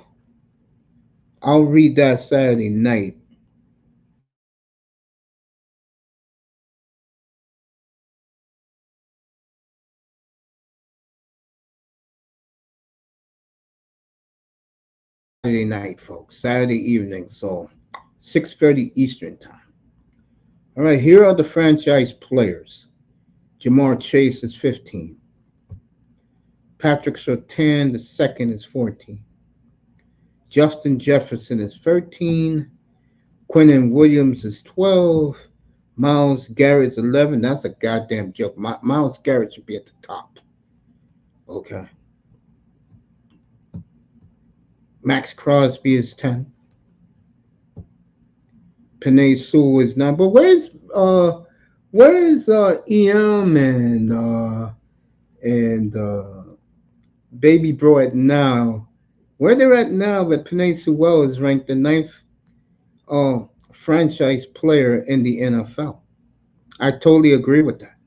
I'll read that Saturday night. Saturday night, folks. Saturday evening, so 6:30 Eastern time. All right, here are the franchise players. Jamar Chase is 15. Patrick Surtain the second is 14. Justin Jefferson is 13. Quinnen Williams is 12. Miles Garrett is 11. That's a goddamn joke. Miles Garrett should be at the top. Okay. Max Crosby is 10. Penei Sewell is 9. But where's EM and Baby Bro at now? Where they're at now, but Penei Sewell is ranked the ninth franchise player in the NFL. I totally agree with that.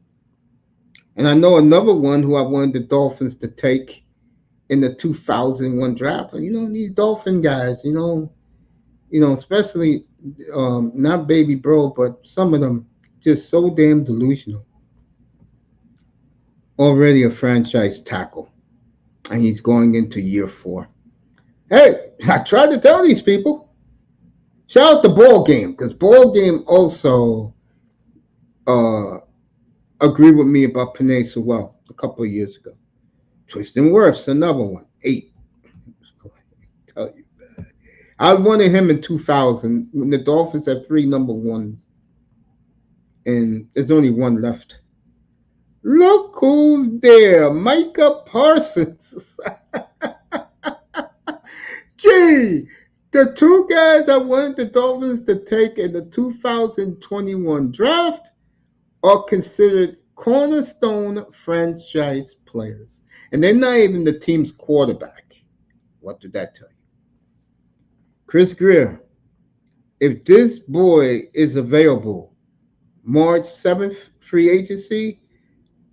And I know another one who I wanted the Dolphins to take in the 2001 draft. You know, these Dolphin guys, especially not Baby Bro, but some of them just so damn delusional. Already a franchise tackle, and he's going into year 4. Hey, I tried to tell these people. Shout out to Ball Game, because Ball Game also uh, agreed with me about Penei Sewell a couple of years ago. Twisting Wirfs, another one, 8. Tell you. I wanted him in 2000 when the Dolphins had 3 number 1s, and there's only one left. Look who's there, Micah Parsons. Gee, the two guys I wanted the Dolphins to take in the 2021 draft are considered cornerstone franchise players. And they're not even the team's quarterback. What did that tell you? Chris Greer, if this boy is available March 7th, free agency,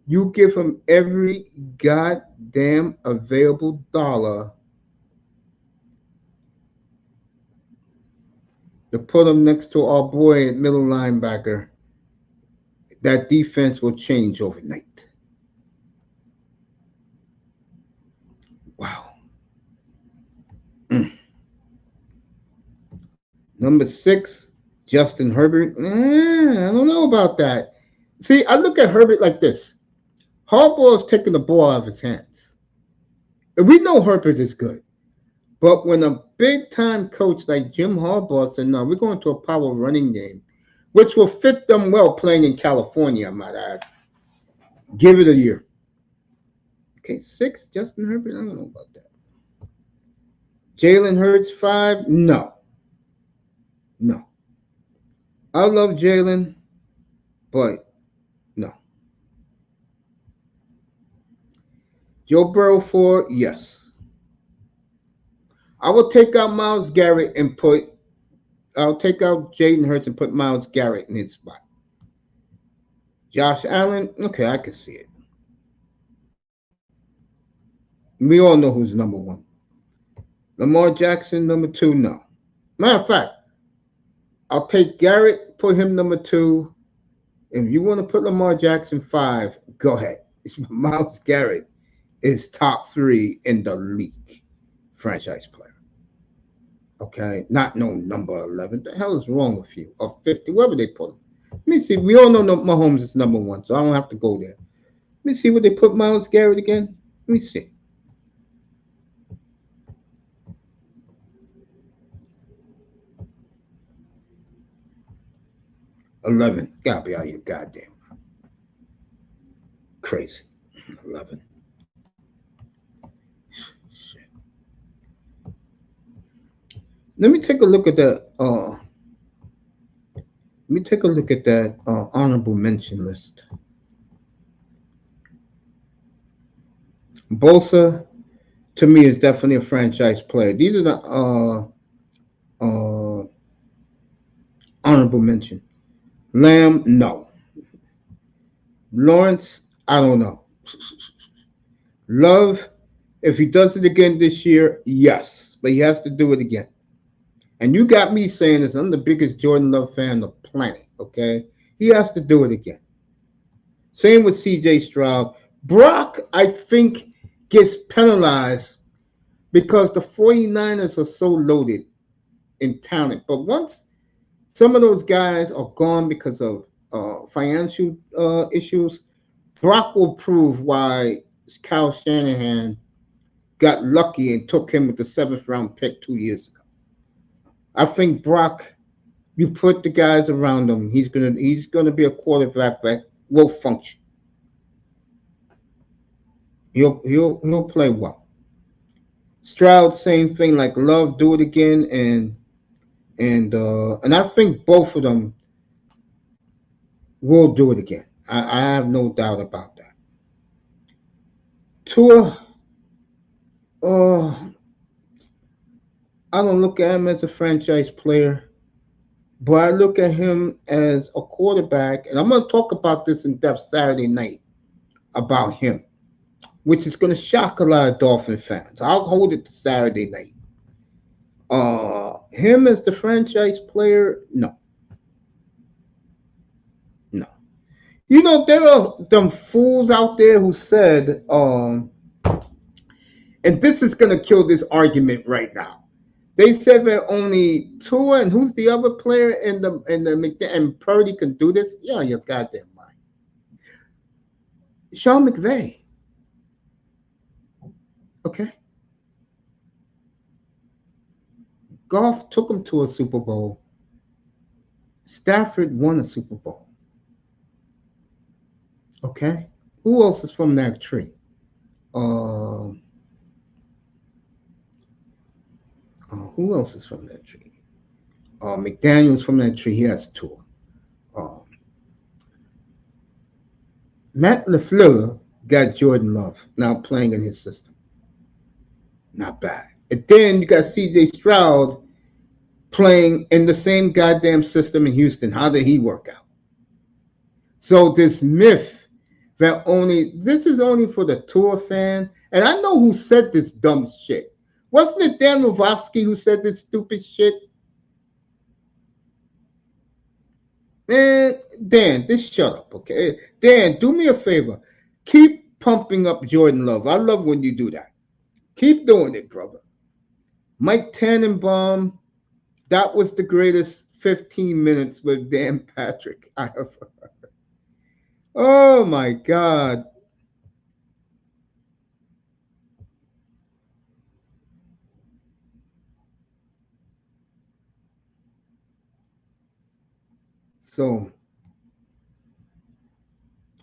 you give him every goddamn available dollar to put him next to our boy at middle linebacker. That defense will change overnight. Wow. Number 6, Justin Herbert. I don't know about that. See, I look at Herbert like this. Harbaugh is taking the ball out of his hands. And we know Herbert is good. But when a big-time coach like Jim Harbaugh said, no, we're going to a power running game, which will fit them well playing in California, I might add. Give it a year. Okay, 6, Justin Herbert. I don't know about that. Jalen Hurts, 5. No. I love Jalen, but no. Joe Burrow, 4. Yes. I will take out Myles Garrett and I'll take out Jaden Hurts and put Myles Garrett in his spot. Josh Allen, okay, I can see it. We all know who's number 1. Lamar Jackson, number 2, no. Matter of fact, I'll take Garrett, put him number 2. If you want to put Lamar Jackson 5, go ahead. Myles Garrett is top 3 in the league franchise player. Okay, not no number 11. The hell is wrong with you? Or 50, wherever they put him. Let me see. We all know Mahomes is number 1, so I don't have to go there. Let me see where they put Myles Garrett again. Let me see. $11. Gotta be out of your goddamn mind. Crazy. 11. Shit. Let me take a look at that. Honorable mention list. Bosa, to me, is definitely a franchise player. These are the honorable mention. Lamb, no. Lawrence, I don't know. Love, if he does it again this year, yes, but he has to do it again. And you got me saying this. I'm the biggest Jordan Love fan on the planet, okay? He has to do it again. Same with C.J. Stroud. Brock, I think, gets penalized because the 49ers are so loaded in talent. But once some of those guys are gone because of financial issues, Brock will prove why Kyle Shanahan got lucky and took him with the 7th round pick 2 years ago. I think Brock, you put the guys around him, he's gonna be a quarterback that will function. He'll play well. Stroud, same thing, like Love, do it again, and I think both of them will do it again. I have no doubt about that. Tua, I don't look at him as a franchise player, but I look at him as a quarterback, and I'm going to talk about this in depth Saturday night about him, which is going to shock a lot of Dolphin fans. I'll hold it to Saturday night. Him as the franchise player, no. You know, there are them fools out there who said, and this is going to kill this argument right now. They said that only Tua and who's the other player in the and Purdy can do this. Yeah, your goddamn mind. Sean McVay. Okay. Goff took him to a Super Bowl. Stafford won a Super Bowl. Okay? Who else is from that tree? Um, who else is from that tree? McDaniel's from that tree. He has two. Um, Matt LaFleur got Jordan Love now playing in his system. Not bad. And then you got CJ Stroud playing in the same goddamn system in Houston. How did he work out? So this myth that this is only for the tour fan, and I know who said this dumb shit. Wasn't it Dan Rovofsky who said this stupid shit? Man, Dan, just shut up, okay? Dan, do me a favor. Keep pumping up Jordan Love. I love when you do that. Keep doing it, brother. Mike Tannenbaum, that was the greatest 15 minutes with Dan Patrick I ever heard. Oh, my God. So,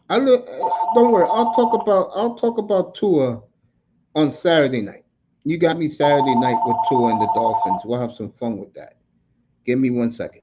don't worry. I'll talk about Tua on Saturday night. You got me Saturday night with Tua and the Dolphins. We'll have some fun with that. Give me 1 second.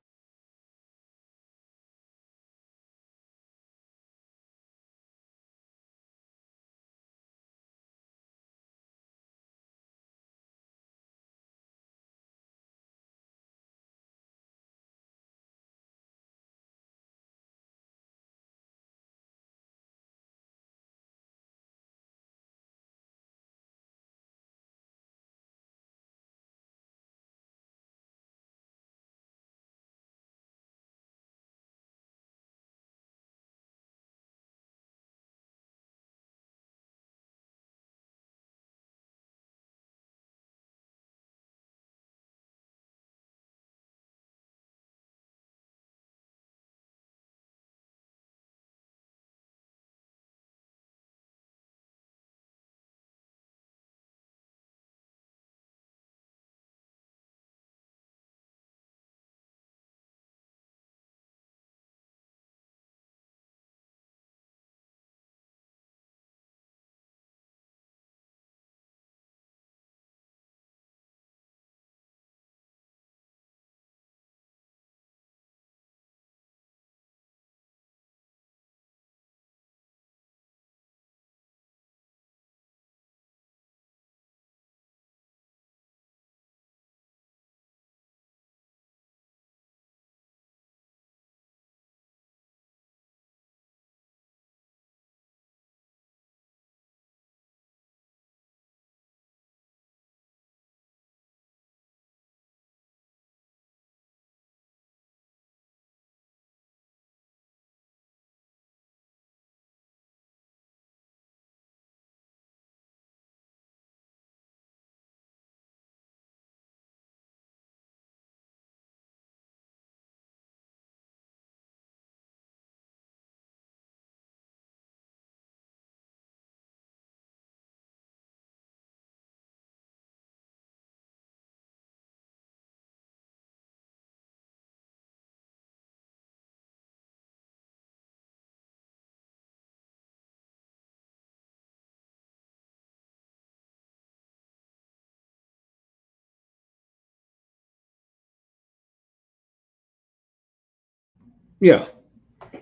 Yeah.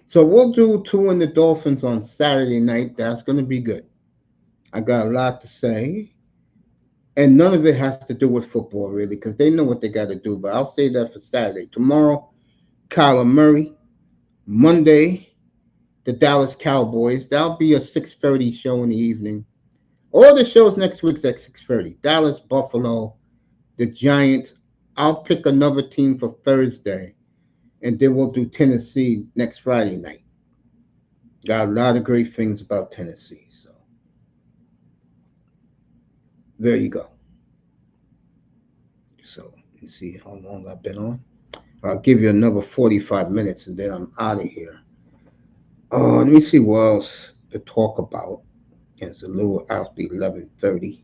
So we'll do Tua and the Dolphins on Saturday night. That's going to be good. I got a lot to say. And none of it has to do with football, really, because they know what they got to do. But I'll say that for Saturday. Tomorrow, Kyler Murray. Monday, the Dallas Cowboys. That'll be a 6:30 show in the evening. All the shows next week's at 6:30. Dallas, Buffalo, the Giants. I'll pick another team for Thursday, and then we'll do Tennessee next Friday night. Got a lot of great things about Tennessee. So there you go. So you see how long I've been on. I'll give you another 45 minutes, and then I'm out of here. Let me see what else to talk about. It's a little after 11:30.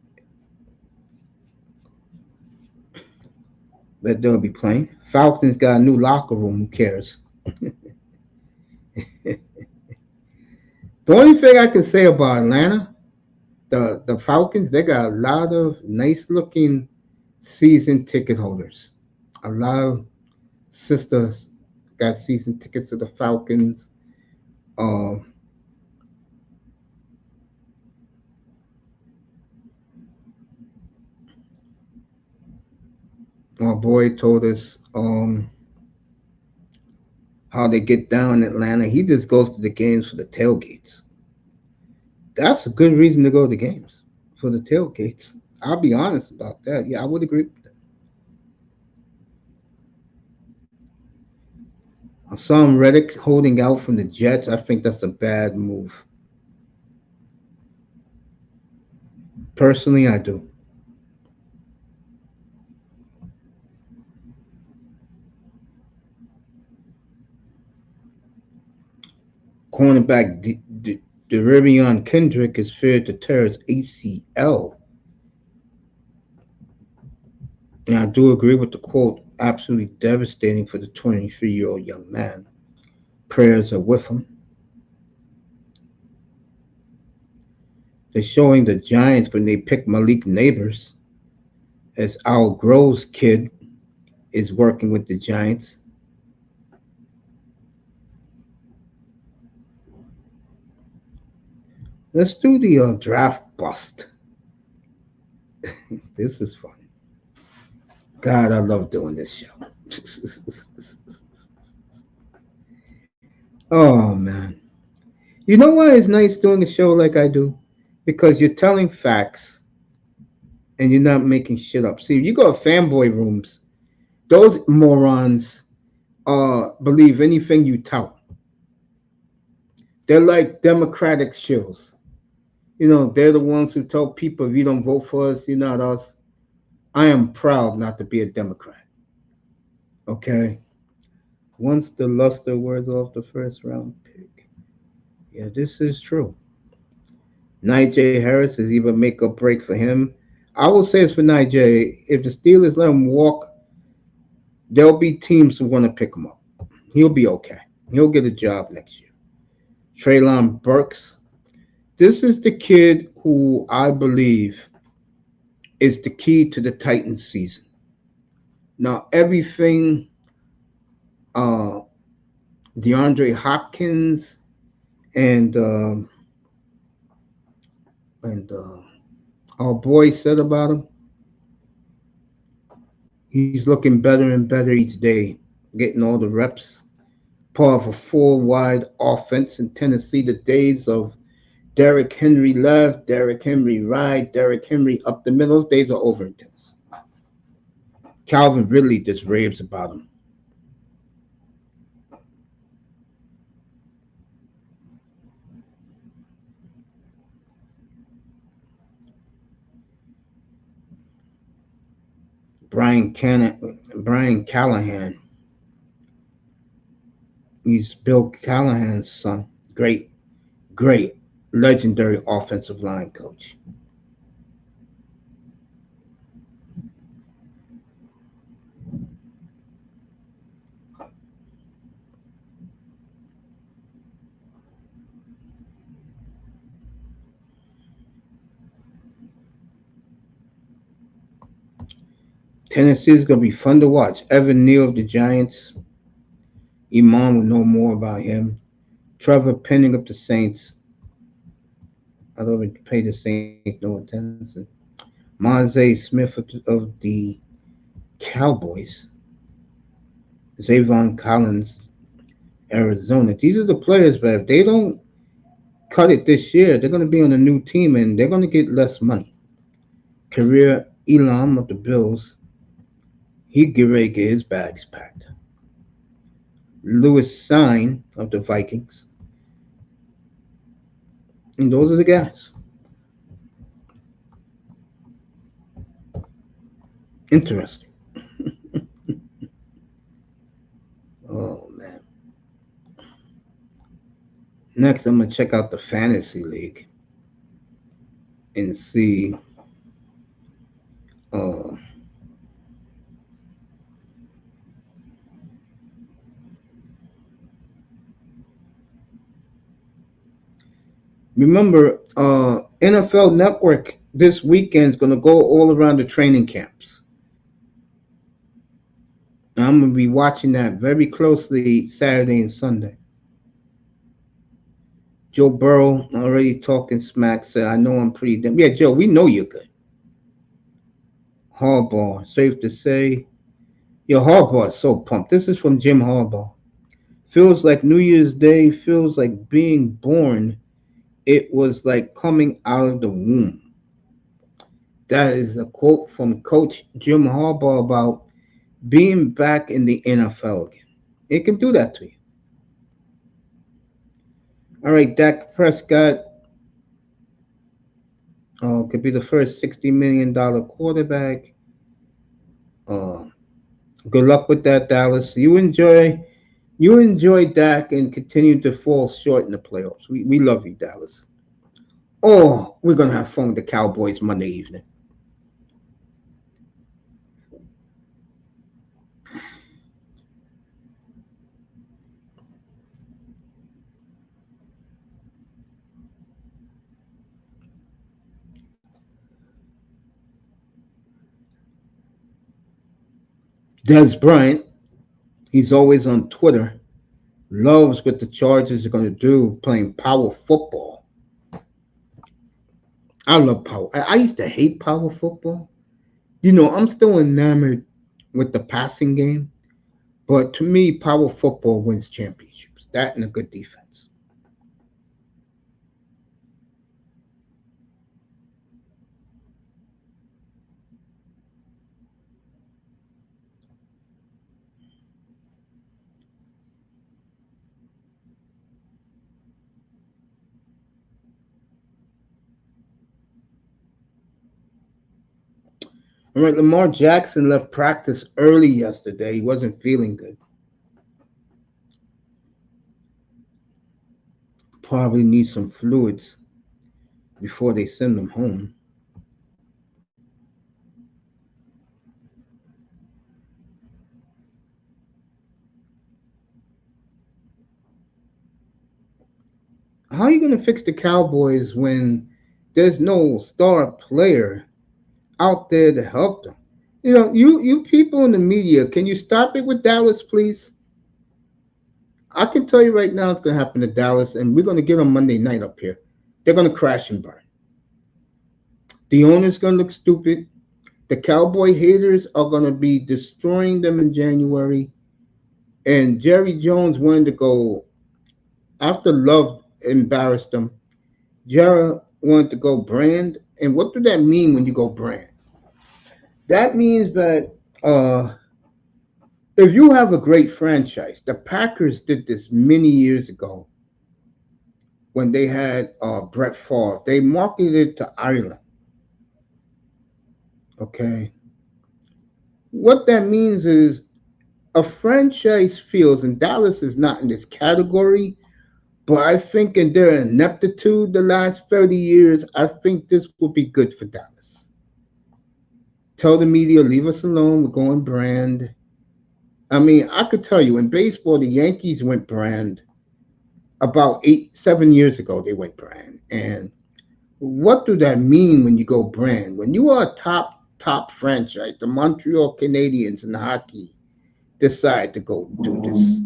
But they'll be playing. Falcons got a new locker room. Who cares? The only thing I can say about Atlanta, the Falcons, they got a lot of nice looking season ticket holders. A lot of sisters got season tickets to the Falcons. Uh, my boy told us how they get down in Atlanta. He just goes to the games for the tailgates. That's a good reason to go to the games for the tailgates. I'll be honest about that. Yeah, I would agree with that. I saw him Reddick holding out from the Jets. I think that's a bad move. Personally, I do. Cornerback Derivion Kendrick is feared to tear his ACL. And I do agree with the quote, absolutely devastating for the 23-year-old young man. Prayers are with him. They're showing the Giants when they pick Malik Neighbors as Al Grove's kid is working with the Giants. Let's do the draft bust. This is fun. God, I love doing this show. Oh, man. You know why it's nice doing a show like I do? Because you're telling facts and you're not making shit up. See, you go to fanboy rooms, those morons believe anything you tell them. They're like Democratic shills. You know, they're the ones who tell people if you don't vote for us, you're not us. I am proud not to be a Democrat. Okay? Once the luster wears off the first round pick. Yeah, this is true. Najee Harris is either make or break for him. I will say this for Najee. If the Steelers let him walk, there'll be teams who want to pick him up. He'll be okay. He'll get a job next year. Traylon Burks. This is the kid who I believe is the key to the Titans season. Now, everything uh, DeAndre Hopkins and and our boy said about him, he's looking better and better each day, getting all the reps. Part of a four-wide offense in Tennessee. The days of Derrick Henry left, Derrick Henry right, Derrick Henry up the middle. Those days are over in Tennessee. Calvin Ridley just raves about him. Brian Callahan. He's Bill Callahan's son. Great, great, legendary offensive line coach. Tennessee is going to be fun to watch. Evan Neal of the Giants. Iman will know more about him. Trevor Penning of the Saints. I don't even pay the Saints no attention. Monze Smith of the Cowboys. Zavon Collins, Arizona. These are the players, but if they don't cut it this year, they're going to be on a new team and they're going to get less money. Career Elam of the Bills. He get ready to get his bags packed. Lewis Sign of the Vikings. And those are the guys. Interesting. Oh, man. Next, I'm going to check out the Fantasy League and see Remember, NFL Network this weekend is going to go all around the training camps. I'm going to be watching that very closely Saturday and Sunday. Joe Burrow already talking smack. Said, I know I'm pretty damn. Yeah, Joe, we know you're good. Harbaugh, safe to say. Your Harbaugh is so pumped. This is from Jim Harbaugh. Feels like New Year's Day. Feels like being born. It was like coming out of the womb. That is a quote from Coach Jim Harbaugh about being back in the NFL again. It can do that to you. All right, Dak Prescott could be the first $60 million quarterback. Uh, Good luck with that, Dallas. You enjoy Dak and continue to fall short in the playoffs. We love you, Dallas. Oh, we're gonna have fun with the Cowboys Monday evening. Des Bryant, he's always on Twitter. Loves what the Chargers are gonna do playing power football. I love power. I used to hate power football. I'm still enamored with the passing game, but to me, power football wins championships. That and a good defense. All right, Lamar Jackson left practice early yesterday. He wasn't feeling good. Probably needs some fluids before they send him home. How are you going to fix the Cowboys when there's no star player out there to help them? You people in the media, can you stop it with Dallas, please? I can tell you right now it's going to happen to Dallas, and we're going to get them Monday night up here. They're going to crash and burn. The owner's going to look stupid. The Cowboy haters are going to be destroying them in January. And Jerry Jones wanted to go after Love embarrassed them. Jerry wanted to go brand. And what does that mean when you go brand? That means that if you have a great franchise, the Packers did this many years ago when they had Brett Favre. They marketed it to Ireland. Okay. What that means is a franchise feels, and Dallas is not in this category, but I think in their ineptitude the last 30 years, I think this will be good for Dallas. Tell the media, leave us alone, we're going brand. I mean, I could tell you in baseball, the Yankees went brand about 7 years ago. They went brand. And what do that mean when you go brand? When you are a top franchise, the Montreal Canadiens in hockey decide to go do this.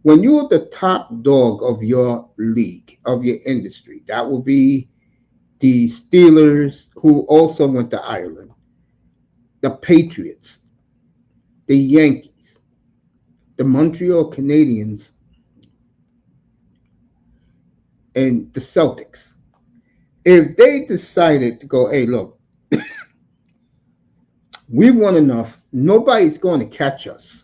When you're the top dog of your league, of your industry, that will be the Steelers, who also went to Ireland, the Patriots, the Yankees, the Montreal Canadiens, and the Celtics. If they decided to go, hey, look, we won enough, nobody's going to catch us.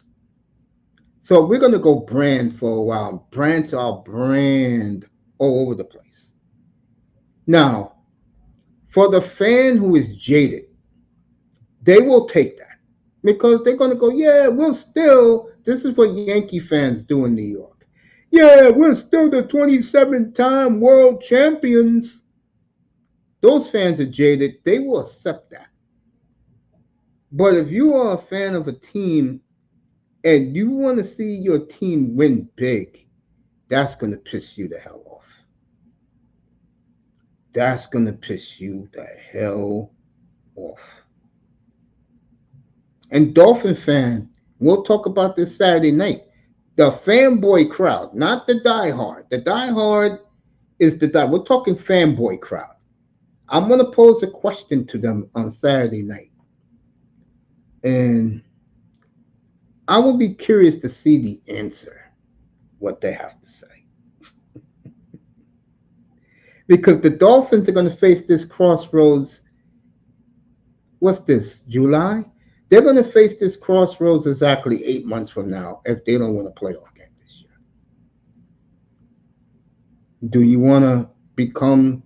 So we're going to go brand for a while. Brands are brand all over the place. Now, for the fan who is jaded, they will take that because they're going to go, yeah, this is what Yankee fans do in New York. Yeah, we're still the 27-time world champions. Those fans are jaded. They will accept that. But if you are a fan of a team and you want to see your team win big, that's going to piss you the hell off. That's going to piss you the hell off. And Dolphin fan, we'll talk about this Saturday night. The fanboy crowd, not the diehard. The diehard is the die. We're talking fanboy crowd. I'm going to pose a question to them on Saturday night. And I will be curious to see the answer, what they have to say. Because the Dolphins are going to face this crossroads. What's this, July? They're going to face this crossroads exactly 8 months from now if they don't win a playoff game this year. Do you want to become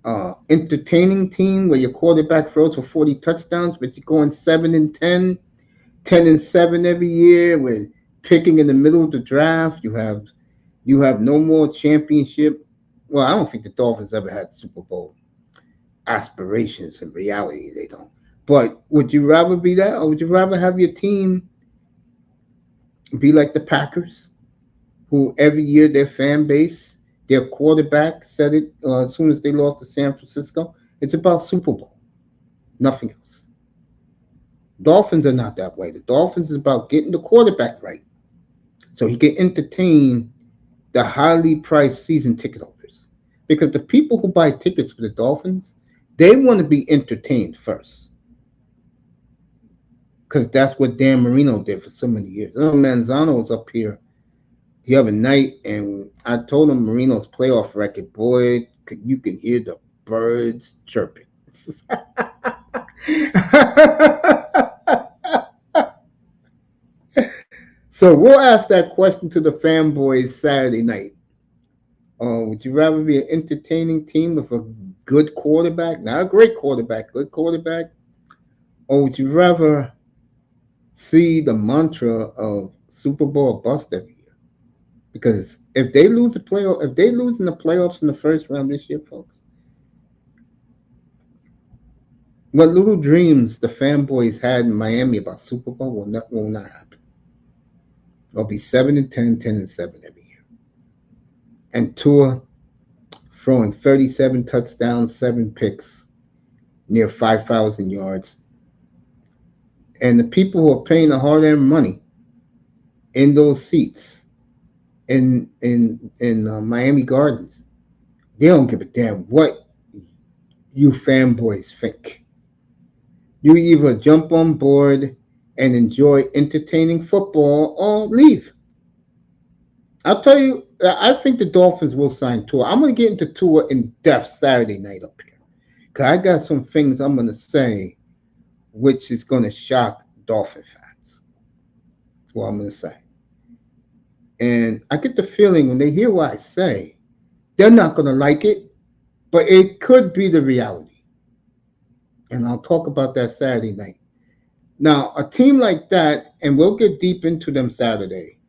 an entertaining team where your quarterback throws for 40 touchdowns, but you're going 7-10, 10-7 every year, with picking in the middle of the draft? You have no more championship. Well, I don't think the Dolphins ever had Super Bowl aspirations. In reality, they don't. But would you rather be that, or would you rather have your team be like the Packers, who every year their fan base, their quarterback said it as soon as they lost to San Francisco? It's about Super Bowl, nothing else. Dolphins are not that way. The Dolphins is about getting the quarterback right so he can entertain the highly priced season ticket holders. Because the people who buy tickets for the Dolphins, they want to be entertained first. Because that's what Dan Marino did for so many years. I know Manzano was up here the other night, and I told him Marino's playoff record, boy, you can hear the birds chirping. So we'll ask that question to the fanboys Saturday night. Would you rather be an entertaining team with a good quarterback, not a great quarterback, good quarterback, or would you rather see the mantra of Super Bowl bust every year? Because if they lose in the playoffs in the first round this year, folks, what little dreams the fanboys had in Miami about Super Bowl will not happen. It'll be 7-10, 10-7 every year. And Tua throwing 37 touchdowns, 7 picks, near 5,000 yards. And the people who are paying the hard-earned money in those seats in Miami Gardens, they don't give a damn what you fanboys think. You either jump on board and enjoy entertaining football or leave. I'll tell you, I think the Dolphins will sign Tua. I'm going to get into Tua in depth Saturday night up here, because I got some things I'm going to say which is going to shock Dolphin fans. That's what I'm going to say. And I get the feeling when they hear what I say, they're not going to like it, but it could be the reality. And I'll talk about that Saturday night. Now, a team like that, and we'll get deep into them Saturday,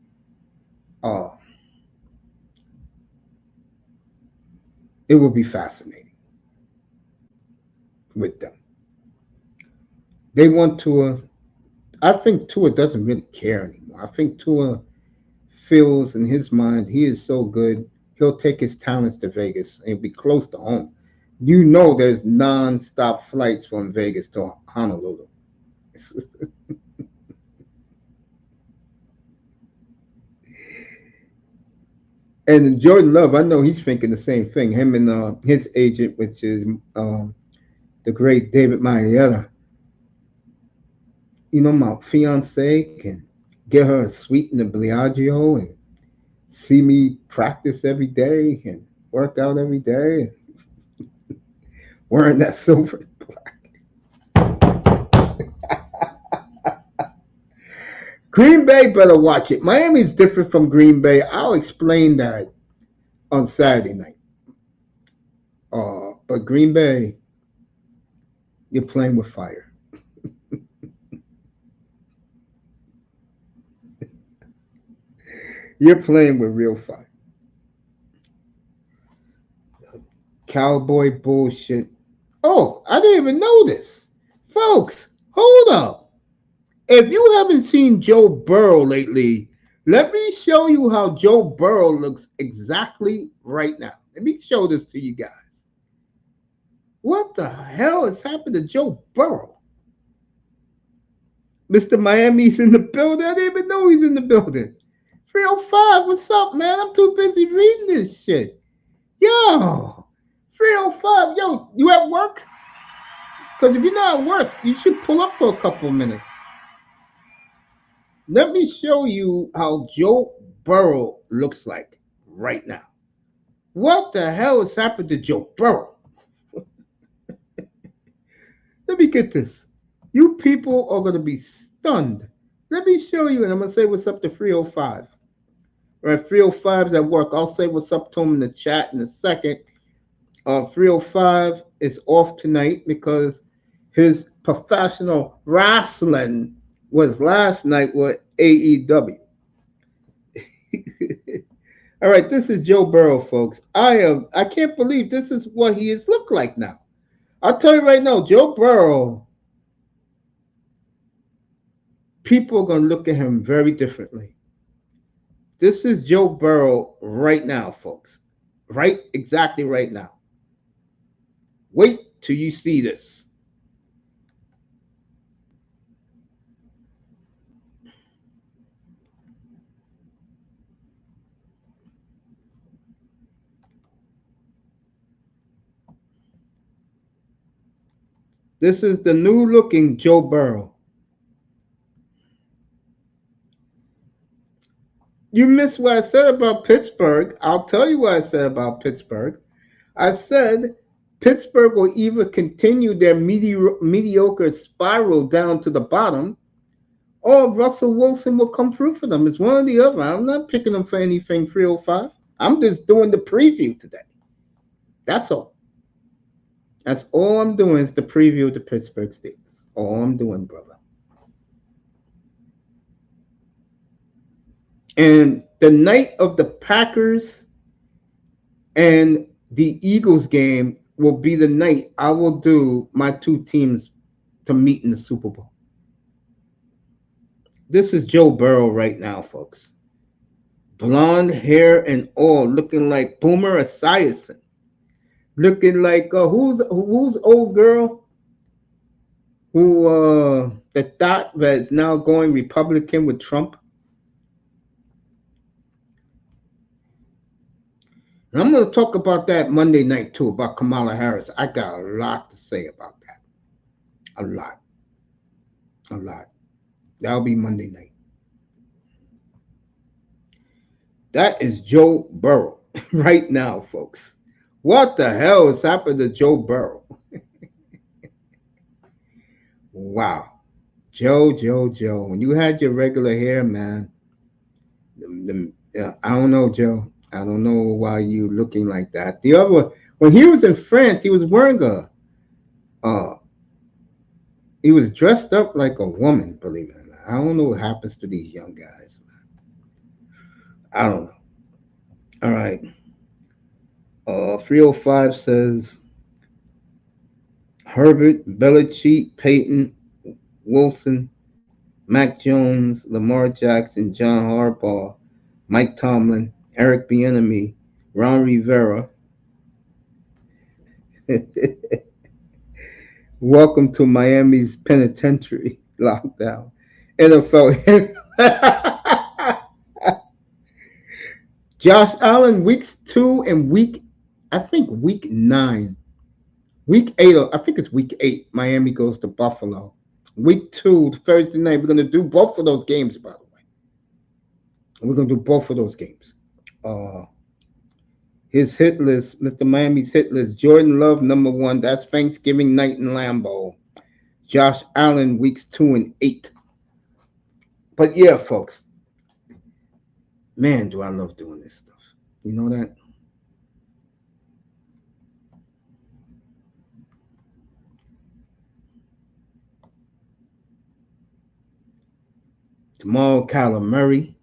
it will be fascinating with them. They want Tua. I think Tua doesn't really care anymore. I think Tua feels in his mind he is so good, he'll take his talents to Vegas and be close to home. You know there's non-stop flights from Vegas to Honolulu. And Jordan Love, I know he's thinking the same thing. Him and his agent, which is the great David Marietta. You know, my fiance can get her a suite in the Bellagio and see me practice every day and work out every day, and wearing that silver and black. Green Bay better watch it. Miami's different from Green Bay. I'll explain that on Saturday night. But Green Bay, you're playing with fire. You're playing with real fire. Cowboy bullshit. Oh, I didn't even know this. Folks, hold up. If you haven't seen Joe Burrow lately, let me show you how Joe Burrow looks exactly right now. Let me show this to you guys. What the hell has happened to Joe Burrow? Mr. Miami's in the building. I didn't even know he's in the building. 305, what's up, man? I'm too busy reading this shit. Yo, 305, yo, you at work? Because if you're not at work, you should pull up for a couple of minutes. Let me show you how Joe Burrow looks like right now. What the hell has happened to Joe Burrow? Let me get this. You people are going to be stunned. Let me show you, and I'm going to say what's up to 305. All right, 305's at work. I'll say what's up to him in the chat in a second. 305 is off tonight because his professional wrestling was last night with AEW. All right, this is Joe Burrow, folks. I can't believe this is what he has looked like now. I'll tell you right now, Joe Burrow, people are going to look at him very differently. This is Joe Burrow right now, folks. Right, exactly right now. Wait till you see this. This is the new looking Joe Burrow. You missed what I said about Pittsburgh. I'll tell you what I said about Pittsburgh. I said Pittsburgh will either continue their mediocre spiral down to the bottom, or Russell Wilson will come through for them. It's one or the other. I'm not picking them for anything 305. I'm just doing the preview today. That's all. That's all I'm doing is the preview of the Pittsburgh Steelers. All I'm doing, brother. And the night of the Packers and the Eagles game will be the night I will do my two teams to meet in the Super Bowl. This is Joe Burrow right now, folks. Blonde hair and all, looking like Boomer Esiason. Looking like who's old girl who the thought that's now going Republican with Trump. And I'm going to talk about that Monday night too, about Kamala Harris. I got a lot to say about that. A lot. That'll be Monday night. That is Joe Burrow right now, folks. What the hell has happened to Joe Burrow? Wow. Joe. When you had your regular hair, man, I don't know, Joe. I don't know why you looking like that. The other, when he was in France, he was wearing he was dressed up like a woman, believe it or not. I don't know what happens to these young guys, man. I don't know. All right. 305 says Herbert, Belichick, Peyton, Wilson, Mac Jones, Lamar Jackson, John Harbaugh, Mike Tomlin, Eric Bieniemy, Ron Rivera. Welcome to Miami's penitentiary lockdown. NFL. Josh Allen, weeks 2 and week 9. Week 8, I think it's week 8. Miami goes to Buffalo. Week 2, Thursday night. We're going to do both of those games, by the way. We're going to do both of those games. His hit list, Mr. Miami's hit list, Jordan Love, number 1. That's Thanksgiving night in Lambeau. Josh Allen, weeks 2 and 8. But yeah, folks. Man, do I love doing this stuff. You know that? Tomorrow, Kyler Murray.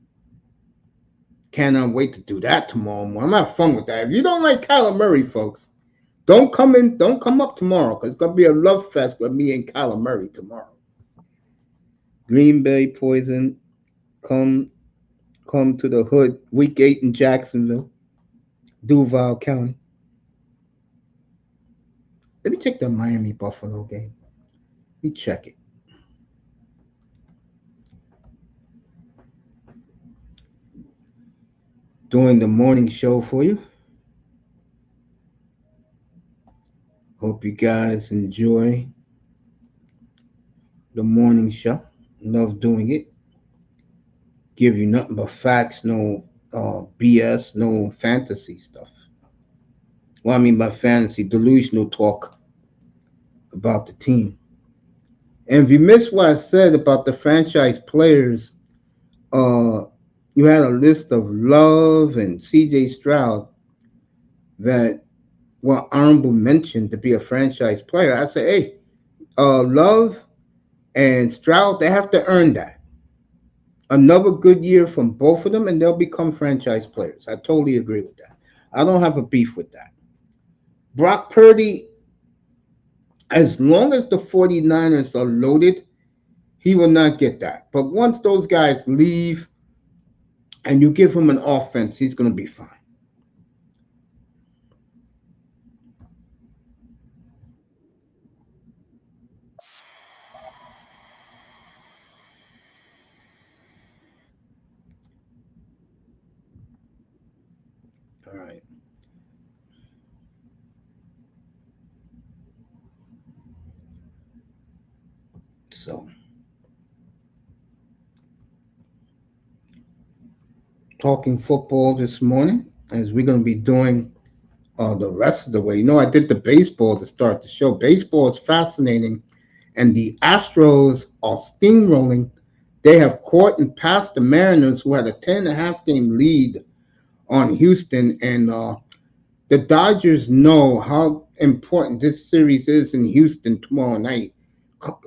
Cannot wait to do that tomorrow morning. I'm having fun with that. If you don't like Kyler Murray, folks, don't come up tomorrow because it's going to be a love fest with me and Kyler Murray tomorrow. Green Bay Poison, come to the hood, week 8 in Jacksonville, Duval County. Let me check the Miami Buffalo game. Let me check it. Doing the morning show for you. Hope you guys enjoy the morning show. Love doing it. Give you nothing but facts, no BS, no fantasy stuff. Well, I mean by fantasy, delusional talk about the team. And if you missed what I said about the franchise players, uh, you had a list of Love and CJ Stroud that were honorable mention to be a franchise player. I say, hey, Love and Stroud, they have to earn that. Another good year from both of them, and they'll become franchise players. I totally agree with that. I don't have a beef with that. Brock Purdy, as long as the 49ers are loaded, he will not get that. But once those guys leave and you give him an offense, he's going to be fine. All right. So, talking football this morning, as we're going to be doing the rest of the way. You know, I did the baseball to start the show. Baseball is fascinating, and the Astros are steamrolling. They have caught and passed the Mariners, who had a 10.5 game lead on Houston, and the Dodgers know how important this series is in Houston tomorrow night.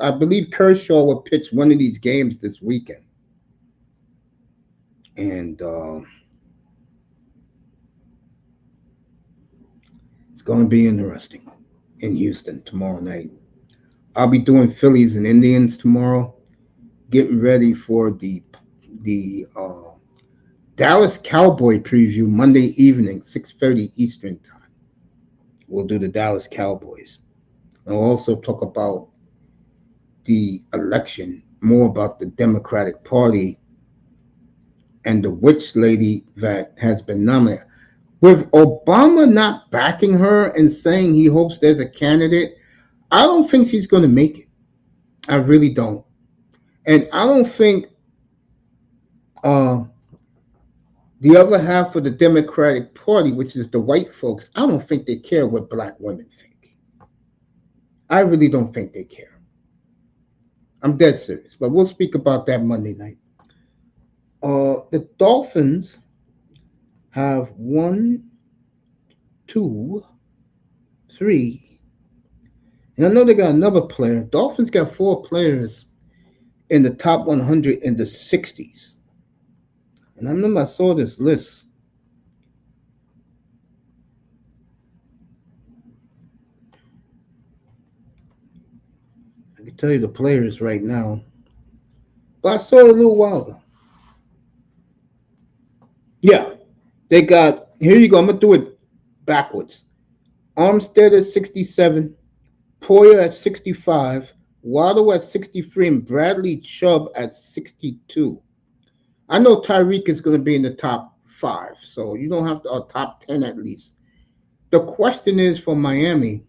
I believe Kershaw will pitch one of these games this weekend, and it's going to be interesting in Houston tomorrow night. I'll be doing Phillies and Indians tomorrow, getting ready for the Dallas Cowboy preview Monday evening, 6:30 Eastern time. We'll do the Dallas Cowboys. I'll also talk about the election, more about the Democratic Party and the witch lady that has been nominated. With Obama not backing her and saying he hopes there's a candidate, I don't think she's going to make it. I really don't. And I don't think uh, the other half of the Democratic Party, which is the white folks, I don't think they care what black women think. I really don't think they care. I'm dead serious, but we'll speak about that Monday night. The Dolphins have one, two, three, and I know they got another player. Dolphins got four players in the top 100 in the 60s. And I remember I saw this list. I can tell you the players right now, but I saw it a little while ago. Yeah, they got, here you go, I'm going to do it backwards. Armstead at 67, Poyer at 65, Waddle at 63, and Bradley Chubb at 62. I know Tyreek is going to be in the top 5, so you don't have to, or top 10 at least. The question is for Miami,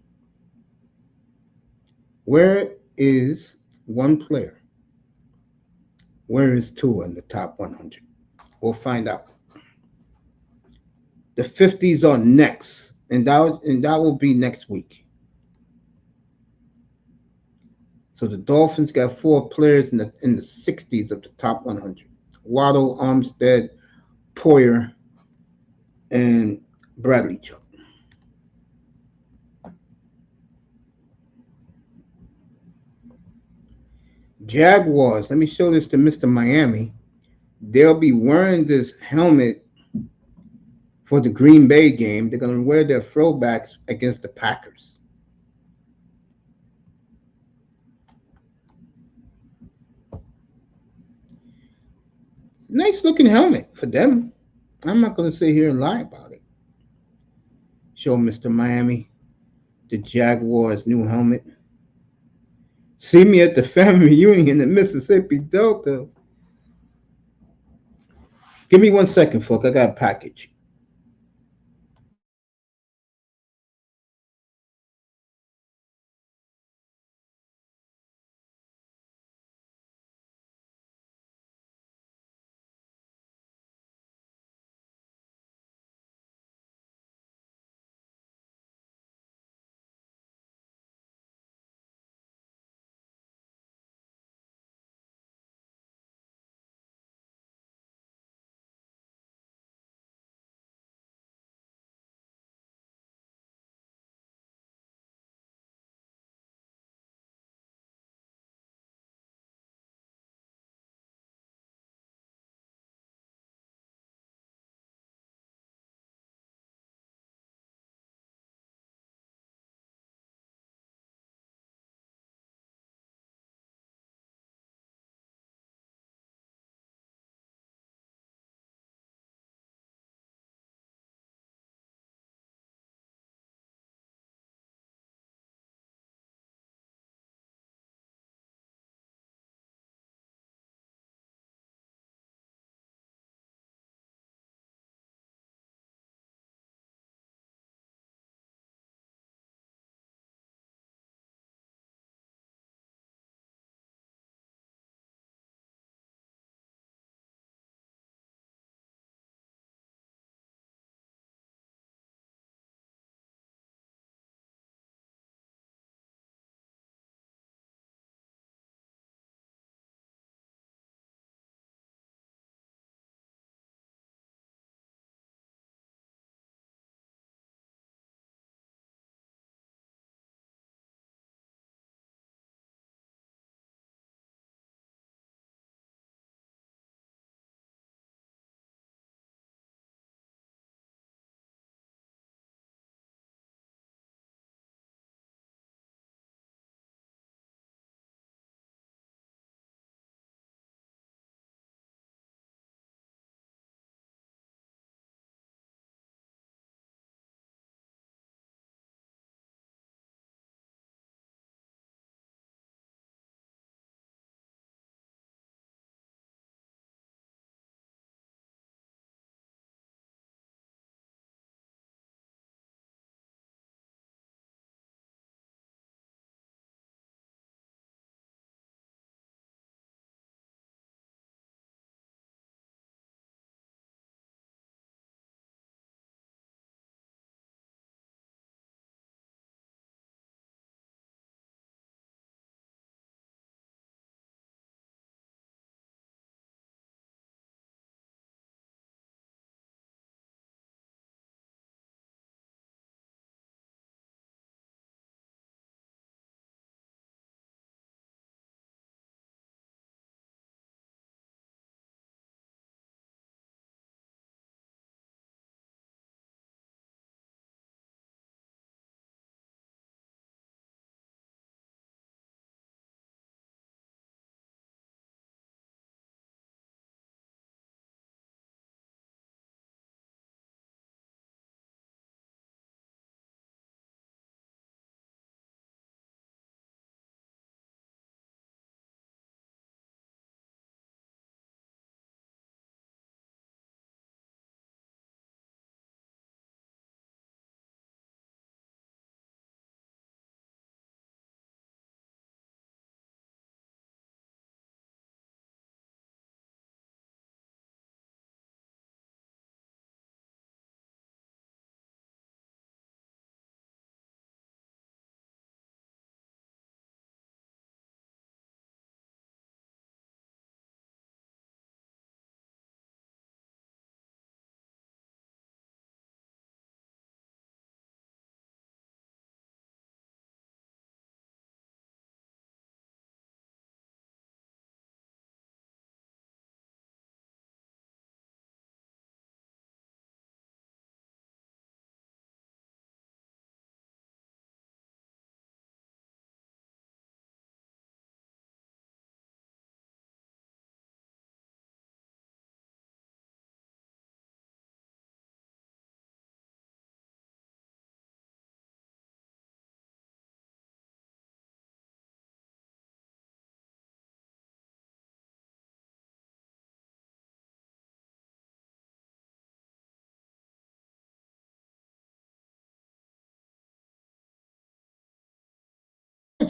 where is one player? Where is two in the top 100? We'll find out. The 50s are next, and that will be next week. So the Dolphins got four players in the 60s of the top 100: Waddle, Armstead, Poyer, and Bradley Chubb. Jaguars. Let me show this to Mr. Miami. They'll be wearing this helmet for the Green Bay game. They're going to wear their throwbacks against the Packers. Nice looking helmet for them. I'm not going to sit here and lie about it. Show Mr. Miami. the Jaguars' new helmet. See me at the family reunion in the Mississippi Delta. Give me 1 second, folk. I got a package.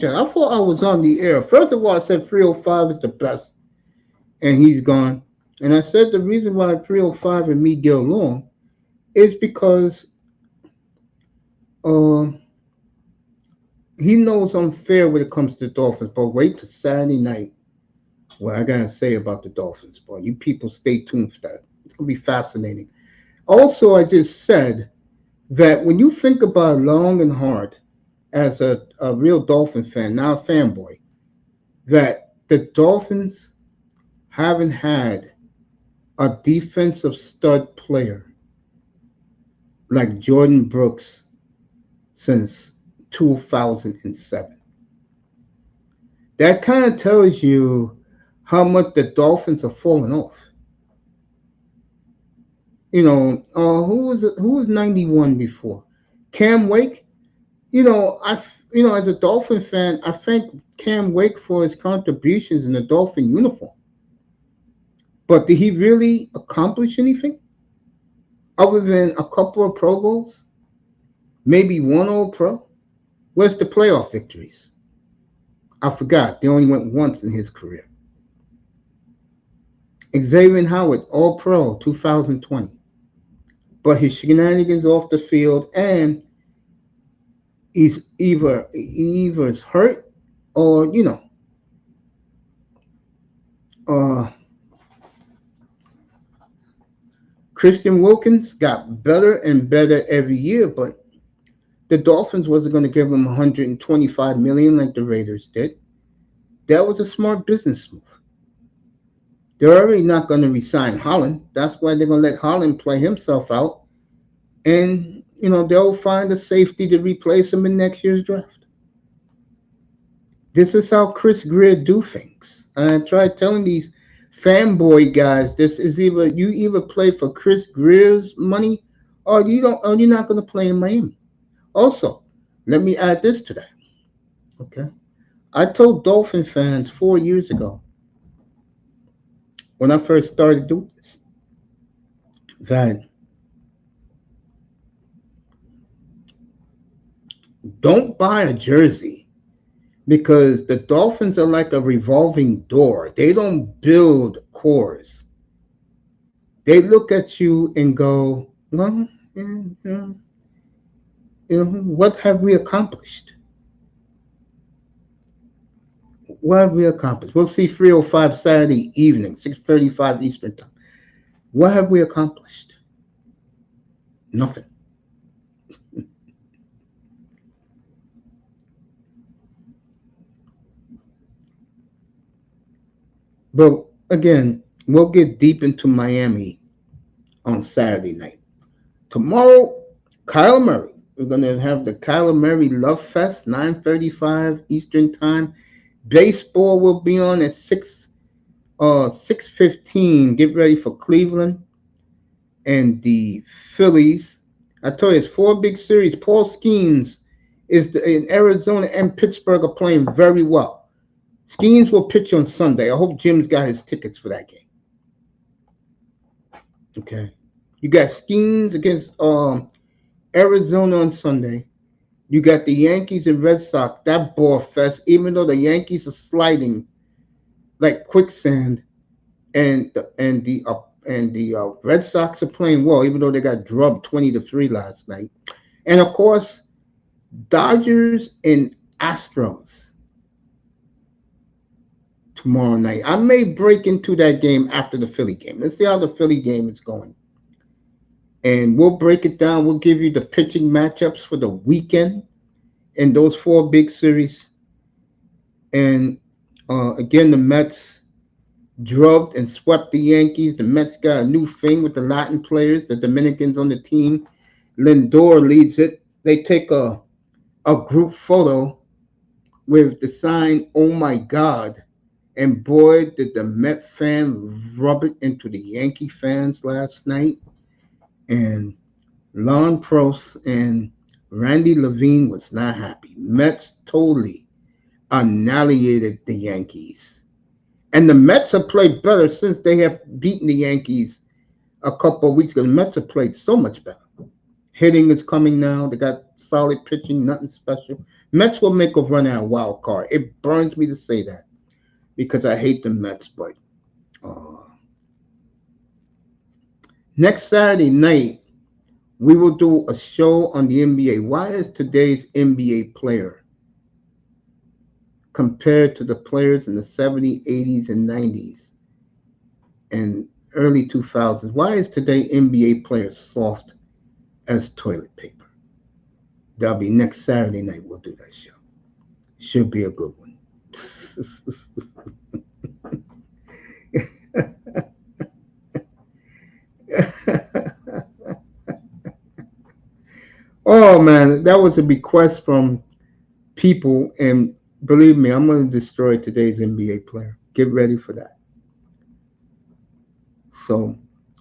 I thought I was on the air. First of all, I said 305 is the best, and he's gone. And I said the reason why 305 and me get along is because uh, he knows I'm fair when it comes to the Dolphins. But wait till Saturday night, what I gotta say about the Dolphins, boy. You people stay tuned for that. It's gonna be fascinating. Also, I just said that when you think about long and hard as a real Dolphin fan, now a fanboy, that the Dolphins haven't had a defensive stud player like Jordan Brooks since 2007. That kind of tells you how much the Dolphins are falling off. Who was 91 before? Cam Wake. As a Dolphin fan, I thank Cam Wake for his contributions in the Dolphin uniform. But did he really accomplish anything other than a couple of Pro Bowls? Maybe one All Pro? Where's the playoff victories? I forgot. They only went once in his career. Xavier Howard, All Pro 2020. But his shenanigans off the field, and he's either is hurt or uh, Christian Wilkins got better and better every year, but the Dolphins wasn't going to give him 125 million like the Raiders did. That was a smart business move. They're already not going to resign Holland. That's why they're going to let Holland play himself out, and they'll find a safety to replace him in next year's draft. This is how Chris Greer do things. And I try telling these fanboy guys, this is either play for Chris Greer's money or you're not going to play in Miami. Also, let me add this to that. Okay, I told Dolphin fans 4 years ago when I first started doing this that don't buy a jersey because the Dolphins are like a revolving door. They don't build cores. They look at you and go, well, what have we accomplished? What have we accomplished? We'll see 305 Saturday evening, 6:35 Eastern Time. What have we accomplished? Nothing. But again, we'll get deep into Miami on Saturday night. Tomorrow, Kyler Murray. We're going to have the Kyler Murray Love Fest, 9:35 Eastern Time. Baseball will be on at 6:15. Get ready for Cleveland and the Phillies. I tell you, it's 4 big series. Paul Skeens in Arizona and Pittsburgh are playing very well. Skeens will pitch on Sunday. I hope Jim's got his tickets for that game. Okay. You got Skeens against Arizona on Sunday. You got the Yankees and Red Sox. That ball fest, even though the Yankees are sliding like quicksand, and the Red Sox are playing well, even though they got drubbed 20-3 last night. And of course, Dodgers and Astros tomorrow night. I may break into that game after the Philly game. Let's see how the Philly game is going. And we'll break it down. We'll give you the pitching matchups for the weekend in those 4 big series. And again, the Mets drubbed and swept the Yankees. The Mets got a new thing with the Latin players, the Dominicans on the team. Lindor leads it. They take a group photo with the sign, "Oh my God." And boy, did the Met fan rub it into the Yankee fans last night. And Lon Prost and Randy Levine was not happy. Mets totally annihilated the Yankees. And the Mets have played better since they have beaten the Yankees a couple of weeks ago. The Mets have played so much better. Hitting is coming now. They got solid pitching, nothing special. Mets will make a run at a wild card. It burns me to say that because I hate the Mets, but uh, next Saturday night we will do a show on the NBA. Why is today's NBA player compared to the players in the 70s, 80s, and 90s and early 2000s? Why is today NBA player soft as toilet paper? That'll be next Saturday night. We'll do that show. Should be a good one. Oh man, that was a request from people, and believe me, I'm going to destroy today's NBA player. Get ready for that. So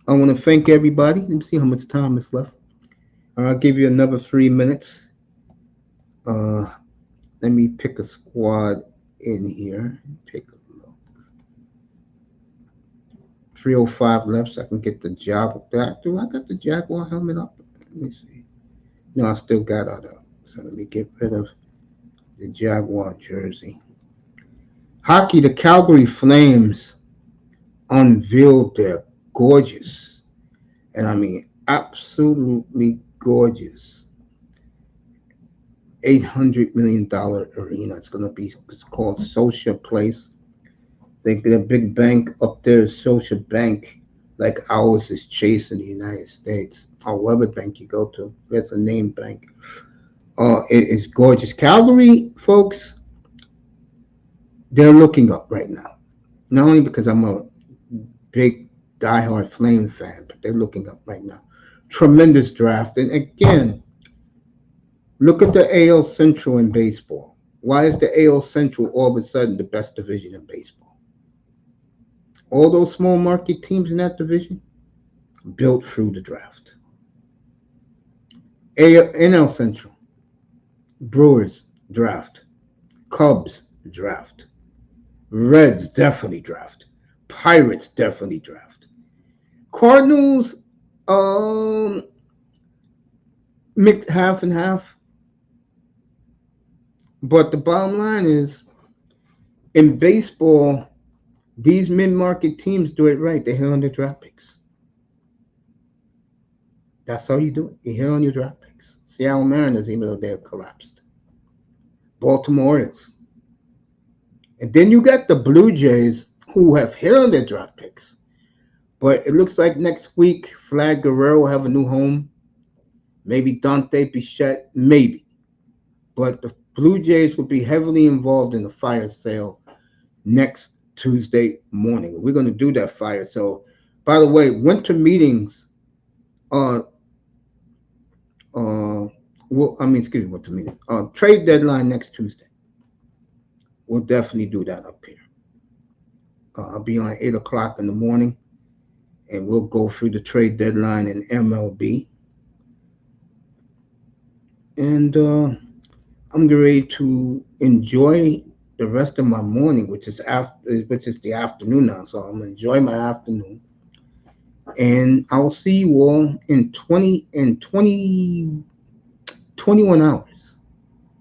I want to thank everybody. Let me see how much time is left. I'll give you another 3 minutes. Uh, Let me pick a squad in here. Pick a look. 3:05 left, so I can get the Jaguar. Do I got the Jaguar helmet up? Let me see. No, I still got it up. So let me get rid of the Jaguar jersey. Hockey, the Calgary Flames unveiled their gorgeous, and I mean absolutely gorgeous, $800 million arena. It's called Social Place. They get a big bank up there, Social Bank, like ours is Chase in the United States, or whatever bank you go to. There's a name bank. It is gorgeous. Calgary, folks, they're looking up right now. Not only because I'm a big diehard Flame fan, but they're looking up right now. Tremendous draft. And again, look at the AL Central in baseball. Why is the AL Central all of a sudden the best division in baseball? All those small market teams in that division built through the draft. NL Central, Brewers draft, Cubs draft, Reds definitely draft, Pirates definitely draft, Cardinals mixed half and half. But the bottom line is, in baseball, these mid-market teams do it right. They hit on their draft picks. That's how you do it. You hit on your draft picks. Seattle Mariners, even though they're collapsed. Baltimore Orioles. And then you got the Blue Jays, who have hit on their draft picks. But it looks like next week, Vlad Guerrero will have a new home. Maybe Dante Bichette, maybe. But the Blue Jays will be heavily involved in the fire sale next Tuesday morning. We're going to do that fire sale. By the way, winter meetings winter meeting. Trade deadline next Tuesday. We'll definitely do that up here. I'll be on 8 o'clock in the morning, and we'll go through the trade deadline in MLB. And I'm ready to enjoy the rest of my morning, which is the afternoon now. So I'm gonna enjoy my afternoon, and I'll see you all in 21 hours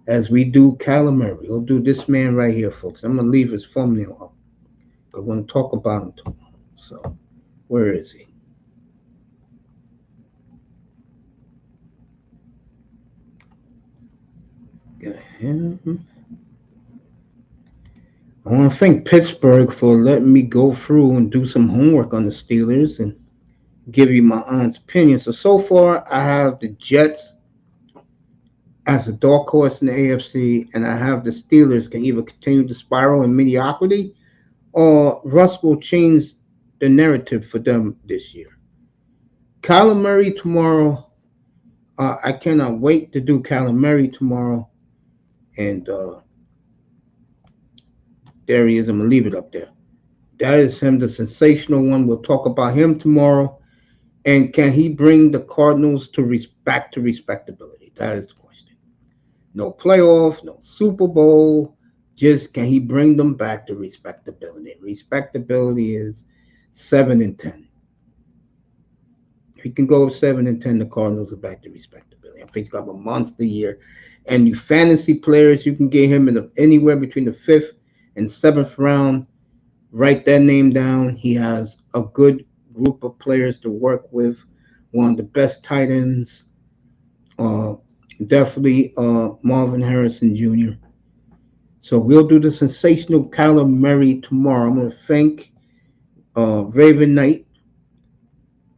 as we do calamari. We'll do this man right here, folks. I'm gonna leave his thumbnail up. I'm gonna talk about him tomorrow. So where is he? Get him. I want to thank Pittsburgh for letting me go through and do some homework on the Steelers and give you my honest opinion. So far, I have the Jets as a dark horse in the AFC, and I have the Steelers can either continue to spiral in mediocrity, or Russ will change the narrative for them this year. Kyler Murray tomorrow. I cannot wait to do Kyler Murray tomorrow, and there he is. I'm going to leave it up there. That is him, the sensational one. We'll talk about him tomorrow. And can he bring the Cardinals back to respectability? That is the question. No playoff, no Super Bowl. Just can he bring them back to respectability? Respectability is 7-10. If he can go 7-10, the Cardinals are back to respectability. I think he's got a monster year. And you fantasy players, you can get him anywhere between the 5th and 7th round. Write that name down. He has a good group of players to work with. One of the best tight ends. Uh, Definitely Marvin Harrison Jr. So we'll do the sensational Kyler Murray tomorrow. I'm going to thank Raven Knight,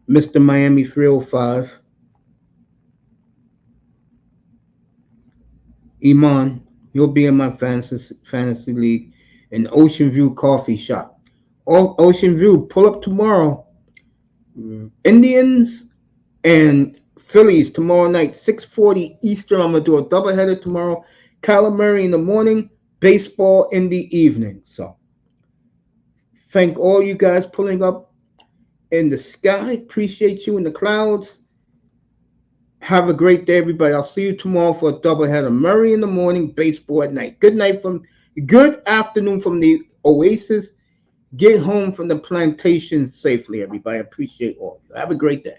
Mr. Miami 305, Iman. You'll be in my fantasy league in Ocean View Coffee Shop. Ocean View, pull up tomorrow. Indians and Phillies tomorrow night, 6:40 Eastern. I'm going to do a doubleheader tomorrow. Kyler Murray in the morning, baseball in the evening. So thank all you guys pulling up in the sky. Appreciate you in the clouds. Have a great day, everybody. I'll see you tomorrow for a doubleheader. Murray in the morning, baseball at night. Good afternoon from the Oasis. Get home from the plantation safely, everybody. I appreciate all of you. Have a great day.